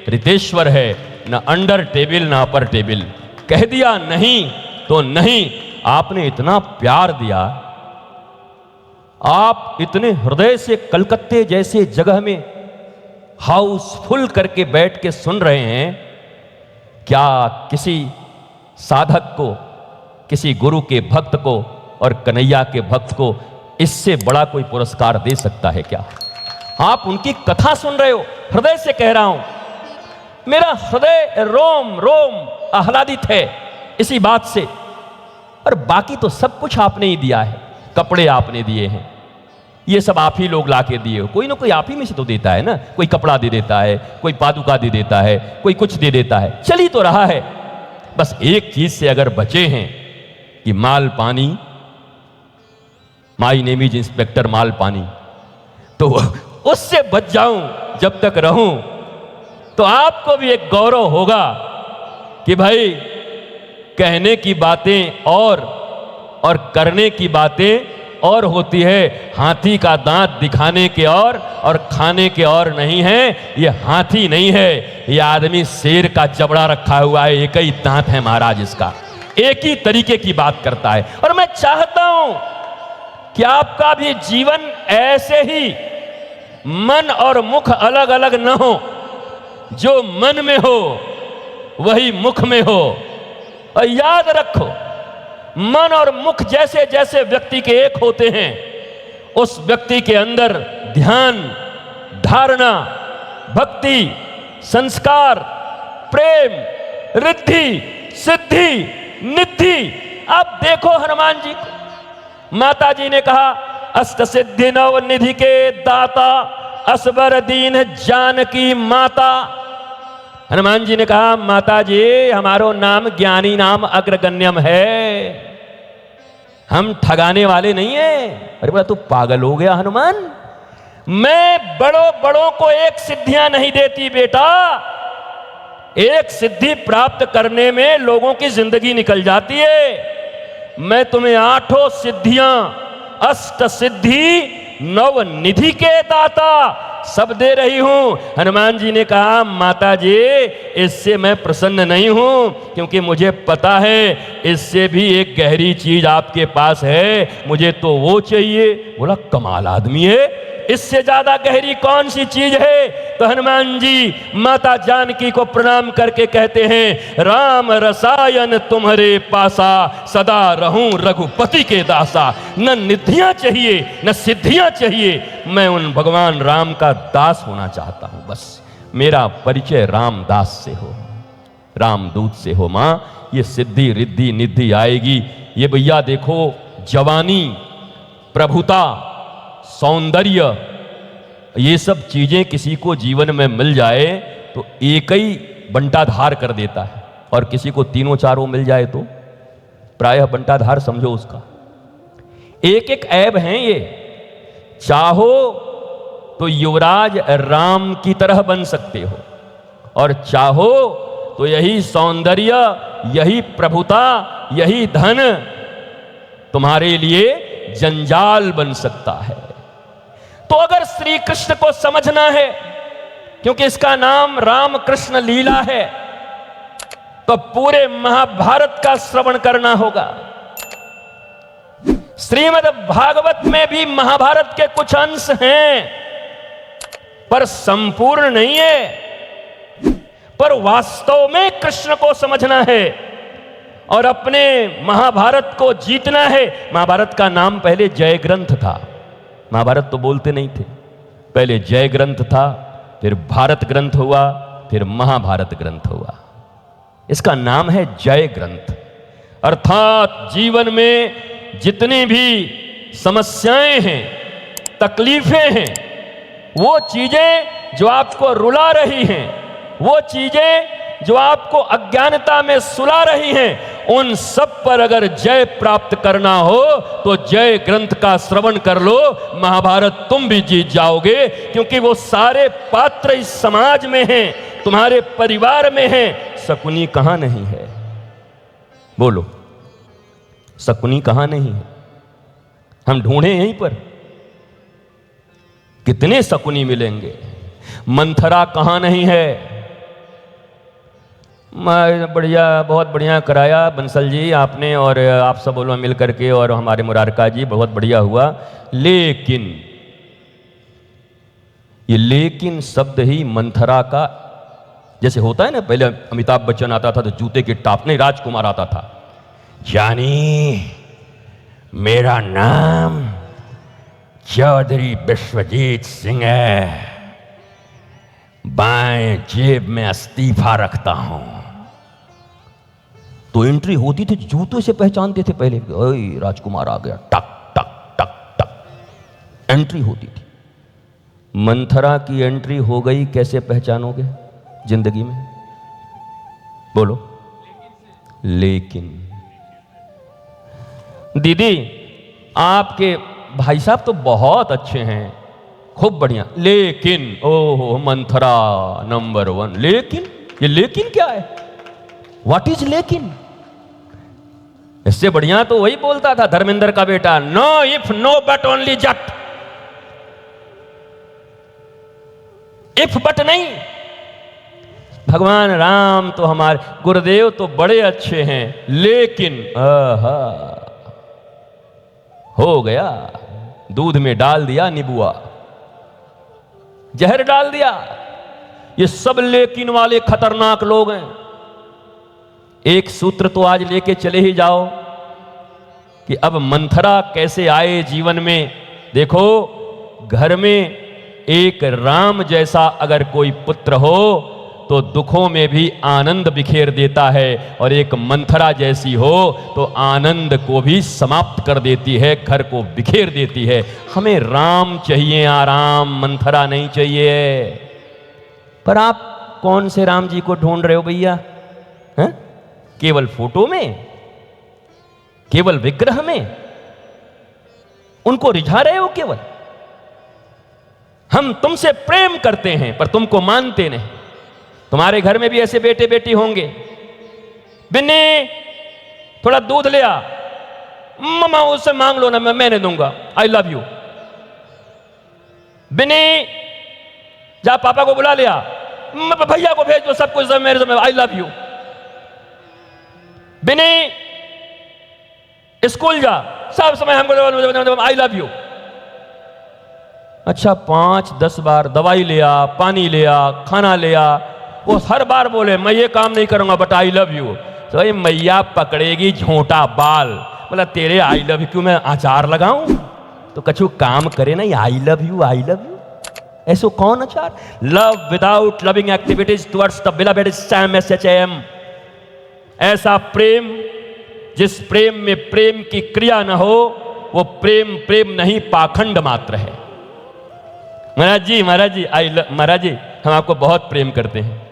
Speaker 1: रितेश्वर है न अंडर टेबल न अपर टेबल। कह दिया नहीं तो नहीं। आपने इतना प्यार दिया, आप इतने हृदय से कलकत्ते जैसे जगह में हाउसफुल करके बैठ के सुन रहे हैं। क्या किसी साधक को, किसी गुरु के भक्त को और कन्हैया के भक्त को इससे बड़ा कोई पुरस्कार दे सकता है क्या? आप उनकी कथा सुन रहे हो, हृदय से कह रहा हूं, मेरा हृदय रोम रोम आह्लादित है इसी बात से। और बाकी तो सब कुछ आपने ही दिया है, कपड़े आपने दिए हैं, ये सब आप ही लोग लाके दिए हो। कोई ना कोई आप ही में से तो देता है ना, कोई कपड़ा दे देता है, कोई पादुका दे देता है, कोई कुछ दे देता है, चल ही तो रहा है। बस एक चीज से अगर बचे हैं कि माल पानी, माई नेम इज इंस्पेक्टर माल पानी, तो उससे बच जाऊं जब तक रहूं, तो आपको भी एक गौरव होगा कि भाई कहने की बातें और करने की बातें और होती है। हाथी का दांत दिखाने के और खाने के और नहीं है। ये हाथी नहीं है, ये आदमी शेर का जबड़ा रखा हुआ है, एक ही दांत है महाराज इसका, एक ही तरीके की बात करता है। और मैं चाहता हूं कि आपका भी जीवन ऐसे ही मन और मुख अलग अलग न हो, जो मन में हो वही मुख में हो। और याद रखो, मन और मुख जैसे जैसे व्यक्ति के एक होते हैं, उस व्यक्ति के अंदर ध्यान, धारणा, भक्ति, संस्कार, प्रेम, रिद्धि, सिद्धि, निद्धि। अब देखो हनुमान जी को, माता जी ने कहा अष्ट सिद्धि नव निधि के दाता, असबर दीन जानकी माता। हनुमान जी ने कहा माता जी हमारो नाम ज्ञानी नाम अग्रगण्यम है, हम ठगाने वाले नहीं हैं। अरे बोला तू पागल हो गया हनुमान, मैं बड़ों बड़ों को एक सिद्धियां नहीं देती बेटा, एक सिद्धि प्राप्त करने में लोगों की जिंदगी निकल जाती है। मैं तुम्हें 8 सिद्धियां, अष्ट सिद्धि नव निधि के दाता सब दे रही हूं। हनुमान जी ने कहा माता जी इससे मैं प्रसन्न नहीं हूं, क्योंकि मुझे पता है इससे भी एक गहरी चीज आपके पास है, मुझे तो वो चाहिए। बोला कमाल आदमी है, इससे ज्यादा गहरी कौन सी चीज है? तो हनुमान जी माता जानकी को प्रणाम करके कहते हैं राम रसायन तुम्हारे पासा, सदा रहूं रघुपति के दासा। न निधियां चाहिए न सिद्धियां चाहिए, मैं उन भगवान राम का दास होना चाहता हूं। बस मेरा परिचय रामदास से हो, रामदूत से हो। मां ये सिद्धि रिद्धि निधि आएगी। ये भैया देखो, जवानी, प्रभुता, सौंदर्य, ये सब चीजें किसी को जीवन में मिल जाए तो एक ही बंटाधार कर देता है, और किसी को तीनों चारों मिल जाए तो प्रायः बंटाधार समझो उसका। एक एक ऐब हैं ये। चाहो तो युवराज राम की तरह बन सकते हो, और चाहो तो यही सौंदर्य, यही प्रभुता, यही धन तुम्हारे लिए जंजाल बन सकता है। तो अगर श्री कृष्ण को समझना है क्योंकि इसका नाम रामकृष्ण लीला है, तो पूरे महाभारत का श्रवण करना होगा। श्रीमद् भागवत में भी महाभारत के कुछ अंश हैं, पर संपूर्ण नहीं है। पर वास्तव में कृष्ण को समझना है और अपने महाभारत को जीतना है। महाभारत का नाम पहले जय ग्रंथ था। महाभारत तो बोलते नहीं थे, पहले जय ग्रंथ था, फिर भारत ग्रंथ हुआ, फिर महाभारत ग्रंथ हुआ। इसका नाम है जय ग्रंथ। अर्थात जीवन में जितनी भी समस्याएं हैं, तकलीफें हैं, वो चीजें जो आपको रुला रही हैं, वो चीजें जो आपको अज्ञानता में सुला रही हैं, उन सब पर अगर जय प्राप्त करना हो तो जय ग्रंथ का श्रवण कर लो। महाभारत तुम भी जीत जाओगे, क्योंकि वो सारे पात्र इस समाज में हैं, तुम्हारे परिवार में हैं। शकुनी कहां नहीं है? बोलो, शकुनी कहां नहीं है? हम ढूंढे यहीं पर, कितने शकुनी मिलेंगे। मंथरा कहां नहीं है? बढ़िया, बहुत बढ़िया कराया बंसल जी आपने, और आप सब लोग मिल करके, और हमारे मुरारका जी, बहुत बढ़िया हुआ। लेकिन ये लेकिन शब्द ही मंथरा का, जैसे होता है ना, पहले अमिताभ बच्चन आता था तो जूते की टाप, नहीं, राजकुमार आता था, जानी मेरा नाम चौधरी विश्वजीत सिंह है, बाएं जेब में इस्तीफा रखता हूं। तो एंट्री होती थी, जूतों से पहचानते थे पहले, ओए राजकुमार आ गया, टक टक टक टक एंट्री होती थी। मंथरा की एंट्री हो गई, कैसे पहचानोगे जिंदगी में? बोलो, लेकिन दीदी आपके भाई साहब तो बहुत अच्छे हैं, खूब बढ़िया, लेकिन ओहो मंथरा नंबर 1। लेकिन ये लेकिन क्या है? व्हाट इज लेकिन? इससे बढ़िया तो वही बोलता था धर्मेंद्र का बेटा, no if no but only Jat. If but नहीं। भगवान राम तो हमारे गुरुदेव तो बड़े अच्छे हैं, लेकिन हो गया, दूध में डाल दिया नीबुआ, जहर डाल दिया। ये सब लेकिन वाले खतरनाक लोग हैं। एक सूत्र तो आज लेके चले ही जाओ कि अब मंथरा कैसे आए जीवन में। देखो, घर में एक राम जैसा अगर कोई पुत्र हो तो दुखों में भी आनंद बिखेर देता है, और एक मंथरा जैसी हो तो आनंद को भी समाप्त कर देती है, घर को बिखेर देती है। हमें राम चाहिए, आराम, मंथरा नहीं चाहिए। पर आप कौन से राम जी को ढूंढ रहे हो भैया? हैं? केवल फोटो में, केवल विग्रह में उनको रिझा रहे हो केवल। हम तुमसे प्रेम करते हैं पर तुमको मानते नहीं। तुम्हारे घर में भी ऐसे बेटे बेटी होंगे, बिन्नी थोड़ा दूध ले आ, मम्मा उससे मांग लो ना, मैंने दूंगा, आई लव यू। बिन्नी जा पापा को बुला लिया, भैया को भेज दो, सब कुछ मेरे से, I love you. Binni school जा, सब समय हमको आई लव यू। अच्छा 5-10 बार दवाई लिया, पानी लिया, खाना लिया, वो हर बार बोले मैं ये काम नहीं करूंगा बट आई लव यू। तो ये मैया पकड़ेगी झोंटा बाल, बोला तेरे आई लव यू क्यों मैं आचार लगाऊं? तो कछु काम करे ना, आई love you, I love you. ऐसो कौन आचार? Love without loving activities towards the beloved is Sam SHAM। ऐसा प्रेम जिस प्रेम में प्रेम की क्रिया न हो, वो प्रेम प्रेम नहीं, पाखंड मात्र है। महाराज जी, महाराज जी, महाराज जी हम आपको बहुत प्रेम करते हैं।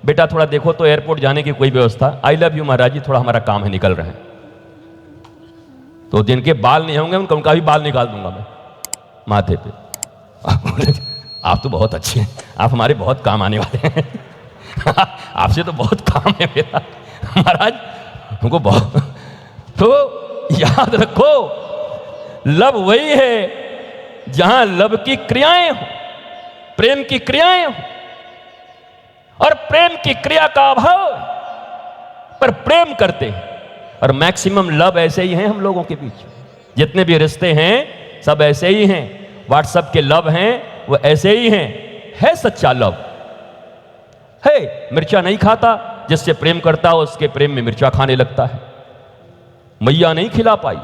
Speaker 1: बेटा थोड़ा देखो तो एयरपोर्ट जाने की कोई व्यवस्था। आई लव यू महाराज जी, थोड़ा हमारा काम है, निकल रहे हैं। तो जिनके बाल नहीं होंगे उनका भी बाल निकाल दूंगा मैं माथे पे। आप तो बहुत अच्छे हैं, आप हमारे बहुत काम आने वाले हैं। आपसे तो बहुत काम है मेरा महाराज, हमको बहुत। तो याद रखो, लव वही है जहां लव की क्रियाएं हो, प्रेम की क्रियाएं हो। और प्रेम की क्रिया का अभाव, पर प्रेम करते हैं। और मैक्सिमम लव ऐसे ही हैं हम लोगों के बीच, जितने भी रिश्ते हैं सब ऐसे ही हैं। व्हाट्सएप के लव हैं वो ऐसे ही हैं। है सच्चा लव है, मिर्चा नहीं खाता, जिससे प्रेम करता हो उसके प्रेम में मिर्चा खाने लगता है। मैया नहीं खिला पाई,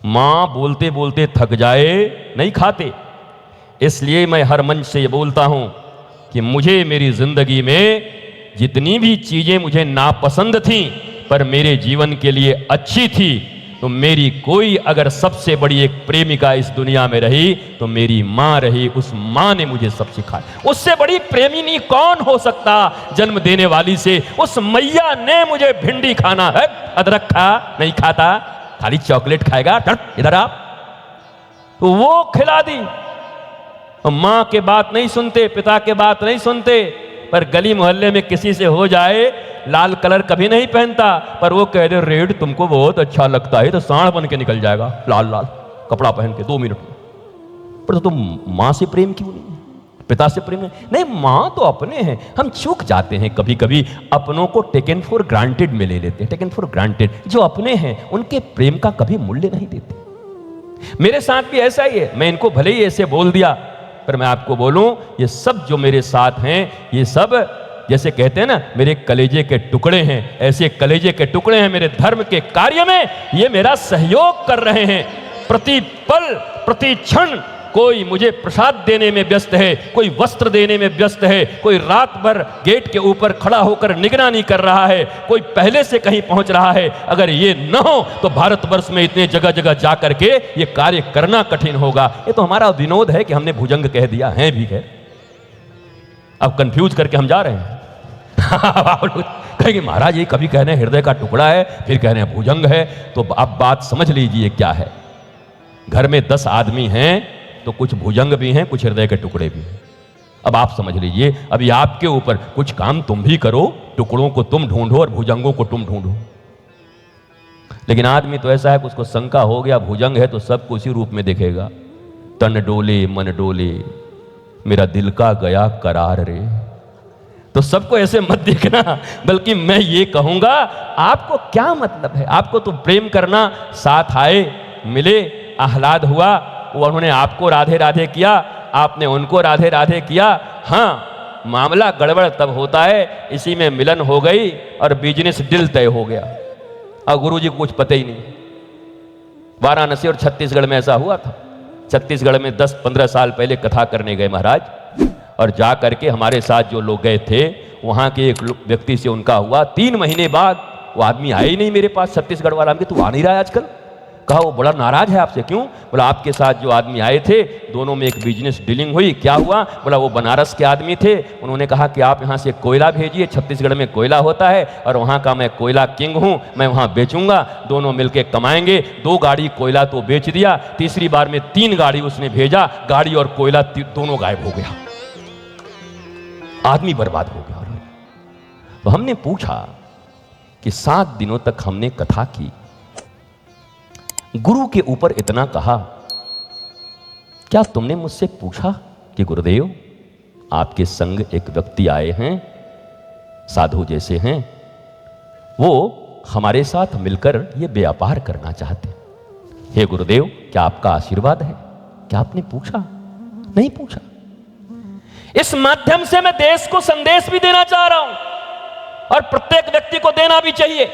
Speaker 1: मां बोलते बोलते थक जाए नहीं खाते। इसलिए मैं हर मंच से ये बोलता हूं कि मुझे मेरी जिंदगी में जितनी भी चीजें मुझे नापसंद थीं पर मेरे जीवन के लिए अच्छी थी, तो मेरी कोई अगर सबसे बड़ी एक प्रेमिका इस दुनिया में रही तो मेरी मां रही। उस मां ने मुझे सब सिखाया। उससे बड़ी प्रेमिनी कौन हो सकता जन्म देने वाली से। उस मैया ने मुझे भिंडी खाना है, अदरक खा नहीं खाता, खाली चॉकलेट खाएगा, इधर आप, तो वो खिला दी। मां के बात नहीं सुनते, पिता के बात नहीं सुनते, पर गली मोहल्ले में किसी से हो जाए, लाल कलर कभी नहीं पहनता पर वो कह दे रेड तुमको बहुत अच्छा लगता है, तो सांड बन के निकल जाएगा लाल लाल कपड़ा पहन के 2 मिनट में। पर तो तुम मां से प्रेम क्यों नहीं, पिता से प्रेम नहीं? मां तो अपने हैं। हम चूक जाते हैं कभी कभी, अपनों को टेकन फॉर ग्रांटेड में ले लेते हैं। टेकन फॉर ग्रांटेड, जो अपने हैं उनके प्रेम का कभी मूल्य नहीं देते। मेरे साथ भी ऐसा ही है। मैं इनको भले ही ऐसे बोल दिया, पर मैं आपको बोलूं, ये सब जो मेरे साथ हैं, ये सब जैसे कहते हैं ना मेरे कलेजे के टुकड़े हैं, ऐसे कलेजे के टुकड़े हैं मेरे धर्म के कार्य में। ये मेरा सहयोग कर रहे हैं। प्रति पल प्रति क्षण कोई मुझे प्रसाद देने में व्यस्त है, कोई वस्त्र देने में व्यस्त है, कोई रात भर गेट के ऊपर खड़ा होकर निगरानी कर रहा है, कोई पहले से कहीं पहुंच रहा है। अगर ये न हो तो भारतवर्ष में इतने जगह जगह जा करके ये कार्य करना कठिन होगा। ये तो हमारा विनोद है कि हमने भुजंग कह दिया है भी है। अब कंफ्यूज करके हम जा रहे हैं। कहेंगे महाराज ये कभी कह रहे हैं हृदय का टुकड़ा है, फिर कह रहे हैं भुजंग है। तो अब बात समझ लीजिए क्या है। घर में 10 आदमी हैं तो कुछ भुजंग भी हैं, कुछ हृदय के टुकड़े भी हैं। अब आप समझ लीजिए, अभी आपके ऊपर कुछ काम तुम भी करो, टुकड़ों को तुम ढूंढो और भुजंगों को तुम ढूंढो। लेकिन आदमी तो ऐसा है कि उसको शंका हो गया भुजंग है तो सबको उसी रूप में देखेगा। तन डोले मन डोले मेरा दिल का गया करार रे। तो सबको ऐसे मत देखना, बल्कि मैं ये कहूंगा आपको क्या मतलब है। आपको तो प्रेम करना, साथ आए, मिले, आह्लाद हुआ, उन्होंने आपको राधे राधे किया, आपने उनको राधे राधे किया। हाँ, मामला गड़बड़ तब होता है इसी में मिलन हो गई और बिजनेस डील तय हो गया और गुरुजी को कुछ पता ही नहीं। वाराणसी और छत्तीसगढ़ में ऐसा हुआ था। छत्तीसगढ़ में 10-15 साल पहले कथा करने गए महाराज, और जा करके हमारे साथ जो लोग गए थे वहां के एक व्यक्ति से उनका हुआ। 3 महीने बाद वो आदमी आए ही नहीं मेरे पास, छत्तीसगढ़ वाला। हमके तू आ नहीं रहा है आजकल। कहा वो बड़ा नाराज है आपसे। क्यों? बोला आपके साथ जो आदमी आए थे दोनों में एक बिजनेस डीलिंग हुई। क्या हुआ? बोला वो बनारस के आदमी थे, उन्होंने कहा कि आप यहाँ से कोयला भेजिए, छत्तीसगढ़ में कोयला होता है और वहाँ का मैं कोयला किंग हूँ, मैं वहाँ बेचूंगा, दोनों मिलके कमाएंगे। 2 गाड़ी कोयला तो बेच दिया, तीसरी बार में 3 गाड़ी उसने भेजा, गाड़ी और कोयला दोनों गायब हो गया, आदमी बर्बाद हो गया। तो हमने पूछा कि 7 दिनों तक हमने कथा की, गुरु के ऊपर इतना कहा, क्या तुमने मुझसे पूछा कि गुरुदेव आपके संग एक व्यक्ति आए हैं, साधु जैसे हैं, वो हमारे साथ मिलकर ये व्यापार करना चाहते। हे गुरुदेव क्या आपका आशीर्वाद है? क्या आपने पूछा? नहीं पूछा। इस माध्यम से मैं देश को संदेश भी देना चाह रहा हूं और प्रत्येक व्यक्ति को देना भी चाहिए।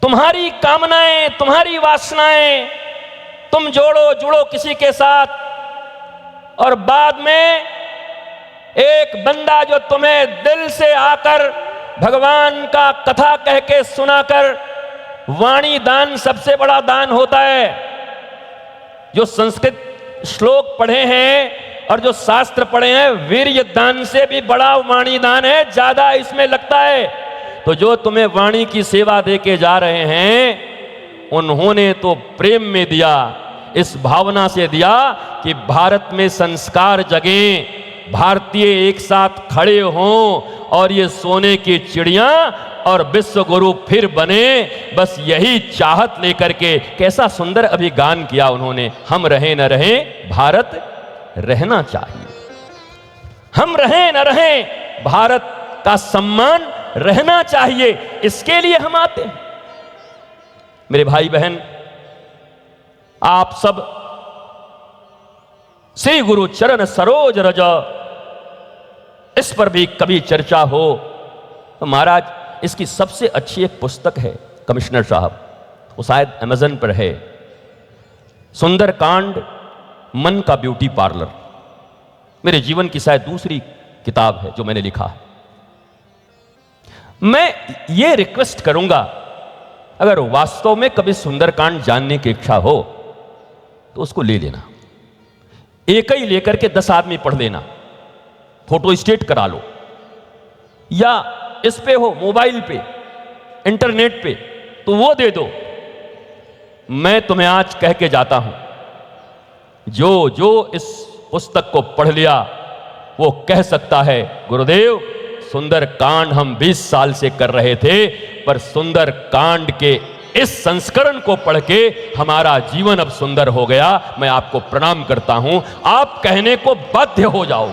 Speaker 1: तुम्हारी कामनाएं, तुम्हारी वासनाएं, तुम जुड़ो किसी के साथ और बाद में एक बंदा जो तुम्हें दिल से आकर भगवान का कथा कह के सुनाकर, वाणी दान सबसे बड़ा दान होता है। जो संस्कृत श्लोक पढ़े हैं और जो शास्त्र पढ़े हैं, वीर्य दान से भी बड़ा वाणी दान है, ज्यादा इसमें लगता है। तो जो तुम्हें वाणी की सेवा दे के जा रहे हैं, उन्होंने तो प्रेम में दिया, इस भावना से दिया कि भारत में संस्कार जगे, भारतीय एक साथ खड़े हों और ये सोने की चिड़िया और विश्व गुरु फिर बने। बस यही चाहत लेकर के कैसा सुंदर अभी गान किया उन्होंने, हम रहे न रहे भारत रहना चाहिए। हम रहें न रहें, भारत का सम्मान रहना चाहिए, इसके लिए हम आते हैं। मेरे भाई बहन, आप सब श्री गुरु चरण सरोज रज, इस पर भी कभी चर्चा हो तो महाराज, इसकी सबसे अच्छी एक पुस्तक है कमिश्नर साहब, वो शायद अमेज़न पर है, सुंदरकांड मन का ब्यूटी पार्लर। मेरे जीवन की शायद दूसरी किताब है जो मैंने लिखा है। मैं ये रिक्वेस्ट करूंगा, अगर वास्तव में कभी सुंदरकांड जानने की इच्छा हो तो उसको ले लेना, एक ही लेकर के 10 आदमी पढ़ लेना, फोटो स्टेट करा लो, या इस पे हो मोबाइल पे, इंटरनेट पे, तो वो दे दो। मैं तुम्हें आज कह के जाता हूं, जो जो इस पुस्तक को पढ़ लिया वो कह सकता है, गुरुदेव सुंदरकांड हम 20 साल से कर रहे थे, पर सुंदरकांड के इस संस्करण को पढ़ के हमारा जीवन अब सुंदर हो गया। मैं आपको प्रणाम करता हूं, आप कहने को बाध्य हो जाओ।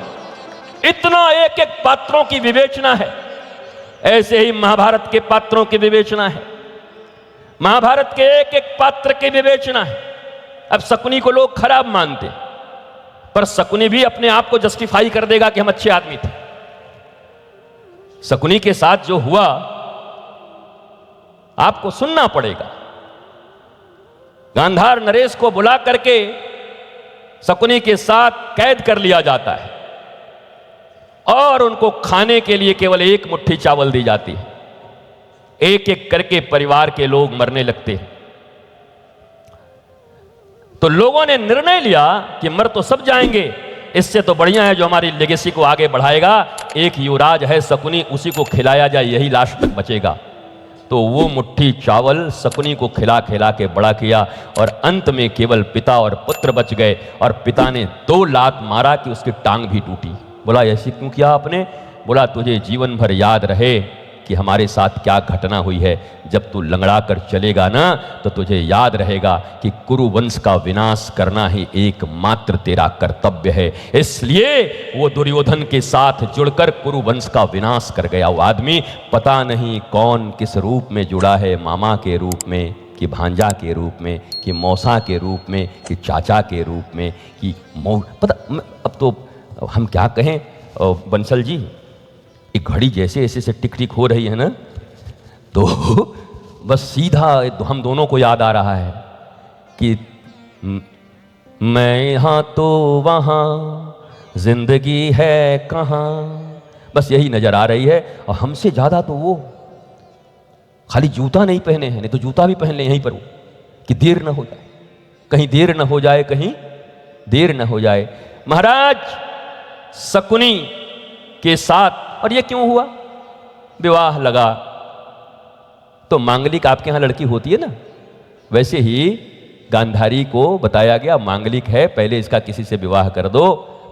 Speaker 1: इतना एक एक पात्रों की विवेचना है। ऐसे ही महाभारत के पात्रों की विवेचना है, महाभारत के एक एक पात्र की विवेचना है। अब शकुनी को लोग खराब मानते, पर शकुनी भी अपने आप को जस्टिफाई कर देगा कि हम अच्छे आदमी थे। शकुनी के साथ जो हुआ आपको सुनना पड़ेगा। गांधार नरेश को बुला करके शकुनी के साथ कैद कर लिया जाता है और उनको खाने के लिए केवल 1 मुट्ठी चावल दी जाती है। एक एक करके परिवार के लोग मरने लगते हैं। तो लोगों ने निर्णय लिया कि मर तो सब जाएंगे, इससे तो बढ़िया है जो हमारी लेगेसी को आगे बढ़ाएगा, एक युवराज है शकुनी, उसी को खिलाया जाए, यही लास्ट तक बचेगा। तो वो मुट्ठी चावल शकुनी को खिला खिला के बड़ा किया और अंत में केवल पिता और पुत्र बच गए। और पिता ने 2 लात मारा कि उसकी टांग भी टूटी। बोला ऐसे क्यों किया आपने? बोला तुझे जीवन भर याद रहे कि हमारे साथ क्या घटना हुई है। जब तू लंगड़ा कर चलेगा ना तो तुझे याद रहेगा कि कुरु वंश का विनाश करना ही एकमात्र तेरा कर्तव्य है। इसलिए वो दुर्योधन के साथ जुड़कर कुरु वंश का विनाश कर गया। वो आदमी पता नहीं कौन किस रूप में जुड़ा है, मामा के रूप में कि भांजा के रूप में कि मौसा के रूप में कि चाचा के रूप में कि पता। अब तो हम क्या कहें बंसल जी, एक घड़ी जैसे ऐसे से टिक टिक हो रही है ना, तो बस सीधा हम दोनों को याद आ रहा है कि मैं यहाँ तो वहाँ जिंदगी है कहाँ, बस यही नजर आ रही है। और हमसे ज्यादा तो वो खाली जूता नहीं पहने हैं, नहीं तो जूता भी पहन ले यहीं पर वो, कि देर न हो जाए, कहीं देर न हो जाए, कहीं देर न हो जाए। महाराज शकुनी के साथ, और ये क्यों हुआ? विवाह लगा तो मांगलिक आपके यहां लड़की होती है ना, वैसे ही गांधारी को बताया गया मांगलिक है, पहले इसका किसी से विवाह कर दो,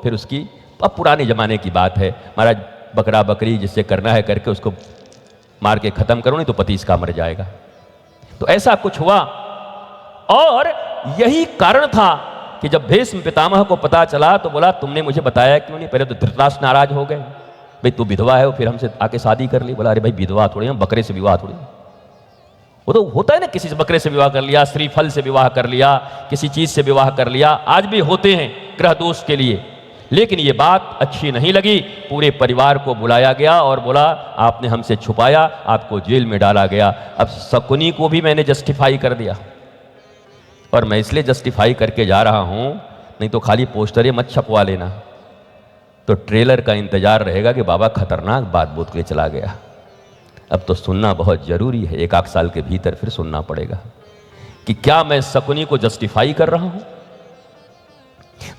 Speaker 1: फिर उसकी, अब पुराने जमाने की बात है महाराज, बकरा बकरी जिससे करना है करके उसको मार के खत्म करो, नहीं तो पति इसका मर जाएगा। तो ऐसा कुछ हुआ और यही कारण था कि जब भीष्म पितामह को पता चला तो बोला तुमने मुझे बताया क्यों नहीं? पहले तो धृतराष्ट्र नाराज हो गए, भाई तू विधवा है, फिर हमसे आके शादी कर ली। बोला अरे भाई विधवा थोड़ी, हम बकरे से विवाह थोड़ी, वो तो होता है ना, किसी से बकरे से विवाह कर लिया, श्रीफल से विवाह कर लिया, किसी चीज से विवाह कर लिया, आज भी होते हैं ग्रह दोष के लिए। लेकिन ये बात अच्छी नहीं लगी, पूरे परिवार को बुलाया गया और बोला आपने हमसे छुपाया, आपको जेल में डाला गया। अब शकुनी को भी मैंने जस्टिफाई कर दिया, और मैं इसलिए जस्टिफाई करके जा रहा हूं, नहीं तो खाली पोस्टरें मत छपवा लेना, तो ट्रेलर का इंतजार रहेगा कि बाबा खतरनाक बात बोल के चला गया। अब तो सुनना बहुत जरूरी है, 1-8 साल के भीतर फिर सुनना पड़ेगा कि क्या मैं शकुनी को जस्टिफाई कर रहा हूं।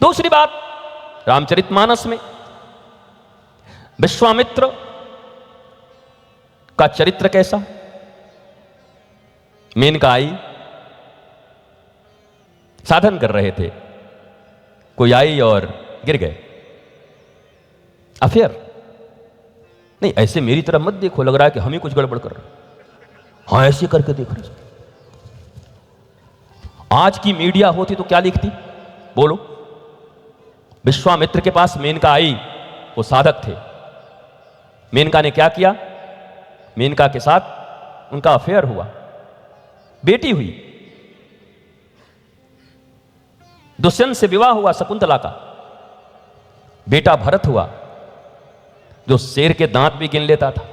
Speaker 1: दूसरी बात, रामचरितमानस में विश्वामित्र का चरित्र कैसा? मेनका आई, साधन कर रहे थे, कोई आई और गिर गए, अफेयर नहीं, ऐसे मेरी तरफ मत देखो, लग रहा है कि हम ही कुछ गड़बड़ कर रहे हैं। हाँ ऐसे करके देख रहे। आज की मीडिया होती तो क्या लिखती? बोलो। विश्वामित्र के पास मेनका आई वो साधक थे। मेनका ने क्या किया? मेनका के साथ उनका अफेयर हुआ, बेटी हुई, दुष्यंत से विवाह हुआ शकुंतला का, बेटा भरत हुआ जो शेर के दांत भी गिन लेता था।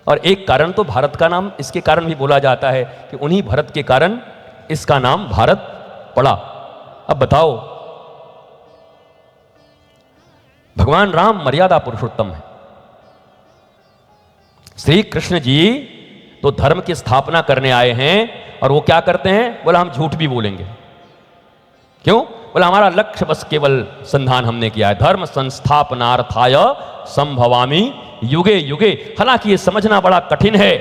Speaker 1: और एक कारण तो भारत का नाम इसके कारण भी बोला जाता है कि उन्हीं भरत के कारण इसका नाम भारत पड़ा। अब बताओ, भगवान राम मर्यादा पुरुषोत्तम है, श्री कृष्ण जी तो धर्म की स्थापना करने आए हैं और वो क्या करते हैं? बोला हम झूठ भी बोलेंगे। क्यों? बोला हमारा लक्ष्य बस केवल संधान हमने किया है, धर्म संस्थापनार्थाय संभवामि युगे युगे। हालांकि ये समझना बड़ा कठिन है,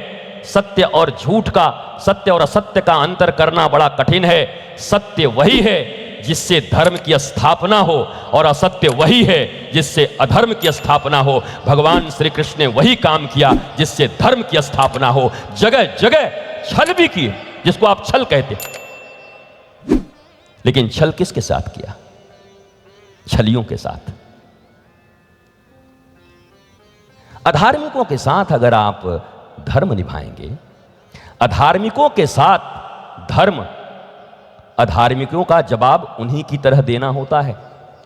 Speaker 1: सत्य और झूठ का, सत्य और असत्य का अंतर करना बड़ा कठिन है। सत्य वही है जिससे धर्म की स्थापना हो और असत्य वही है जिससे अधर्म की स्थापना हो। भगवान श्री कृष्ण ने वही काम किया जिससे धर्म की स्थापना हो। जगह जगह छल भी किए, जिसको आप छल कहते, लेकिन छल किसके साथ किया? छलियों के साथ। अधार्मिकों के साथ अगर आप धर्म निभाएंगे, अधार्मिकों के साथ धर्म, अधार्मिकों का जवाब उन्हीं की तरह देना होता है।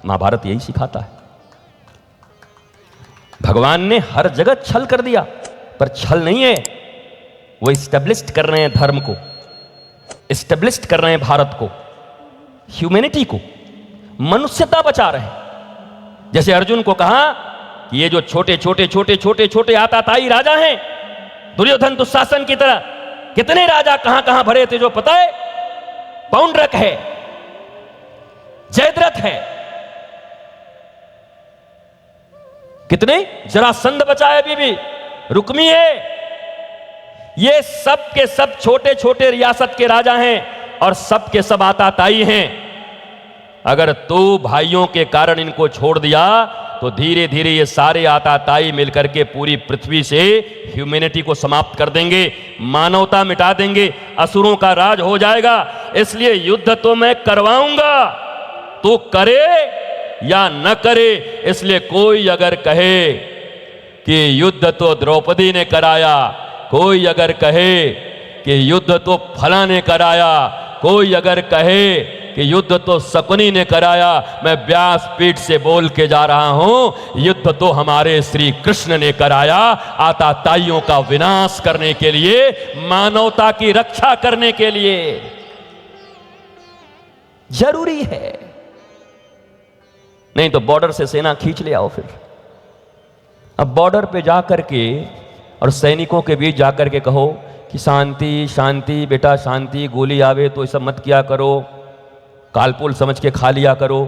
Speaker 1: महाभारत यही सिखाता है। भगवान ने हर जगह छल कर दिया, पर छल नहीं है, वो इस्टेब्लिश्ड कर रहे हैं धर्म को, इस्टेब्लिश्ड कर रहे हैं भारत को, ह्यूमैनिटी को, मनुष्यता बचा रहे हैं। जैसे अर्जुन को कहा कि ये जो छोटे छोटे छोटे छोटे छोटे आताताई राजा हैं, दुर्योधन दुशासन की तरह, कितने राजा कहां कहां भरे थे जो पता है? पौंड्रक है, जयद्रथ है, कितने? जरासंध बचा है, अभी भी रुक्मी है। ये सब के सब छोटे छोटे रियासत के राजा हैं और सब के सब आताताई हैं। अगर तू भाइयों के कारण इनको छोड़ दिया तो धीरे धीरे ये सारे आताताई मिलकर के पूरी पृथ्वी से ह्यूमैनिटी को समाप्त कर देंगे, मानवता मिटा देंगे, असुरों का राज हो जाएगा। इसलिए युद्ध तो मैं करवाऊंगा, तू करे या न करे। इसलिए कोई अगर कहे कि युद्ध तो द्रौपदी ने कराया, कोई अगर कहे कि युद्ध तो फला ने कराया, कोई अगर कहे कि युद्ध तो शकुनी ने कराया, मैं व्यासपीठ से बोल के जा रहा हूं, युद्ध तो हमारे श्री कृष्ण ने कराया, आताताइयों का विनाश करने के लिए, मानवता की रक्षा करने के लिए। जरूरी है, नहीं तो बॉर्डर से सेना खींच ले आओ। फिर अब बॉर्डर पे जाकर के और सैनिकों के बीच जाकर के कहो कि शांति शांति बेटा शांति, गोली आवे तो ये सब मत किया करो, कालपुल समझ के खा लिया करो।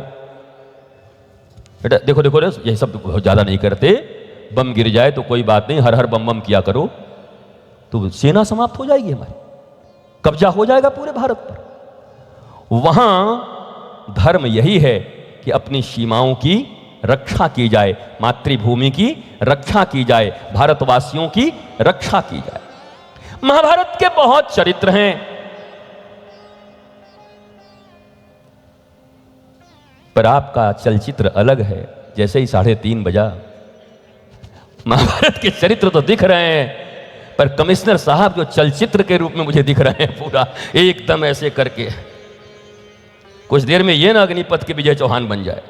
Speaker 1: बेटा देखो देखो ये सब बहुत ज्यादा नहीं करते, बम गिर जाए तो कोई बात नहीं, हर हर बम बम किया करो, तो सेना समाप्त हो जाएगी, हमारी कब्जा हो जाएगा पूरे भारत पर। वहां धर्म यही है कि अपनी सीमाओं की रक्षा की जाए, मातृभूमि की रक्षा की जाए, भारतवासियों की रक्षा की जाए। महाभारत के बहुत चरित्र हैं, पर आपका चलचित्र अलग है। जैसे ही 3:30 बजा, महाभारत के चरित्र तो दिख रहे हैं, पर कमिश्नर साहब जो चलचित्र के रूप में मुझे दिख रहे हैं, पूरा एकदम ऐसे करके, कुछ देर में ये ना अग्निपथ के विजय चौहान बन जाए।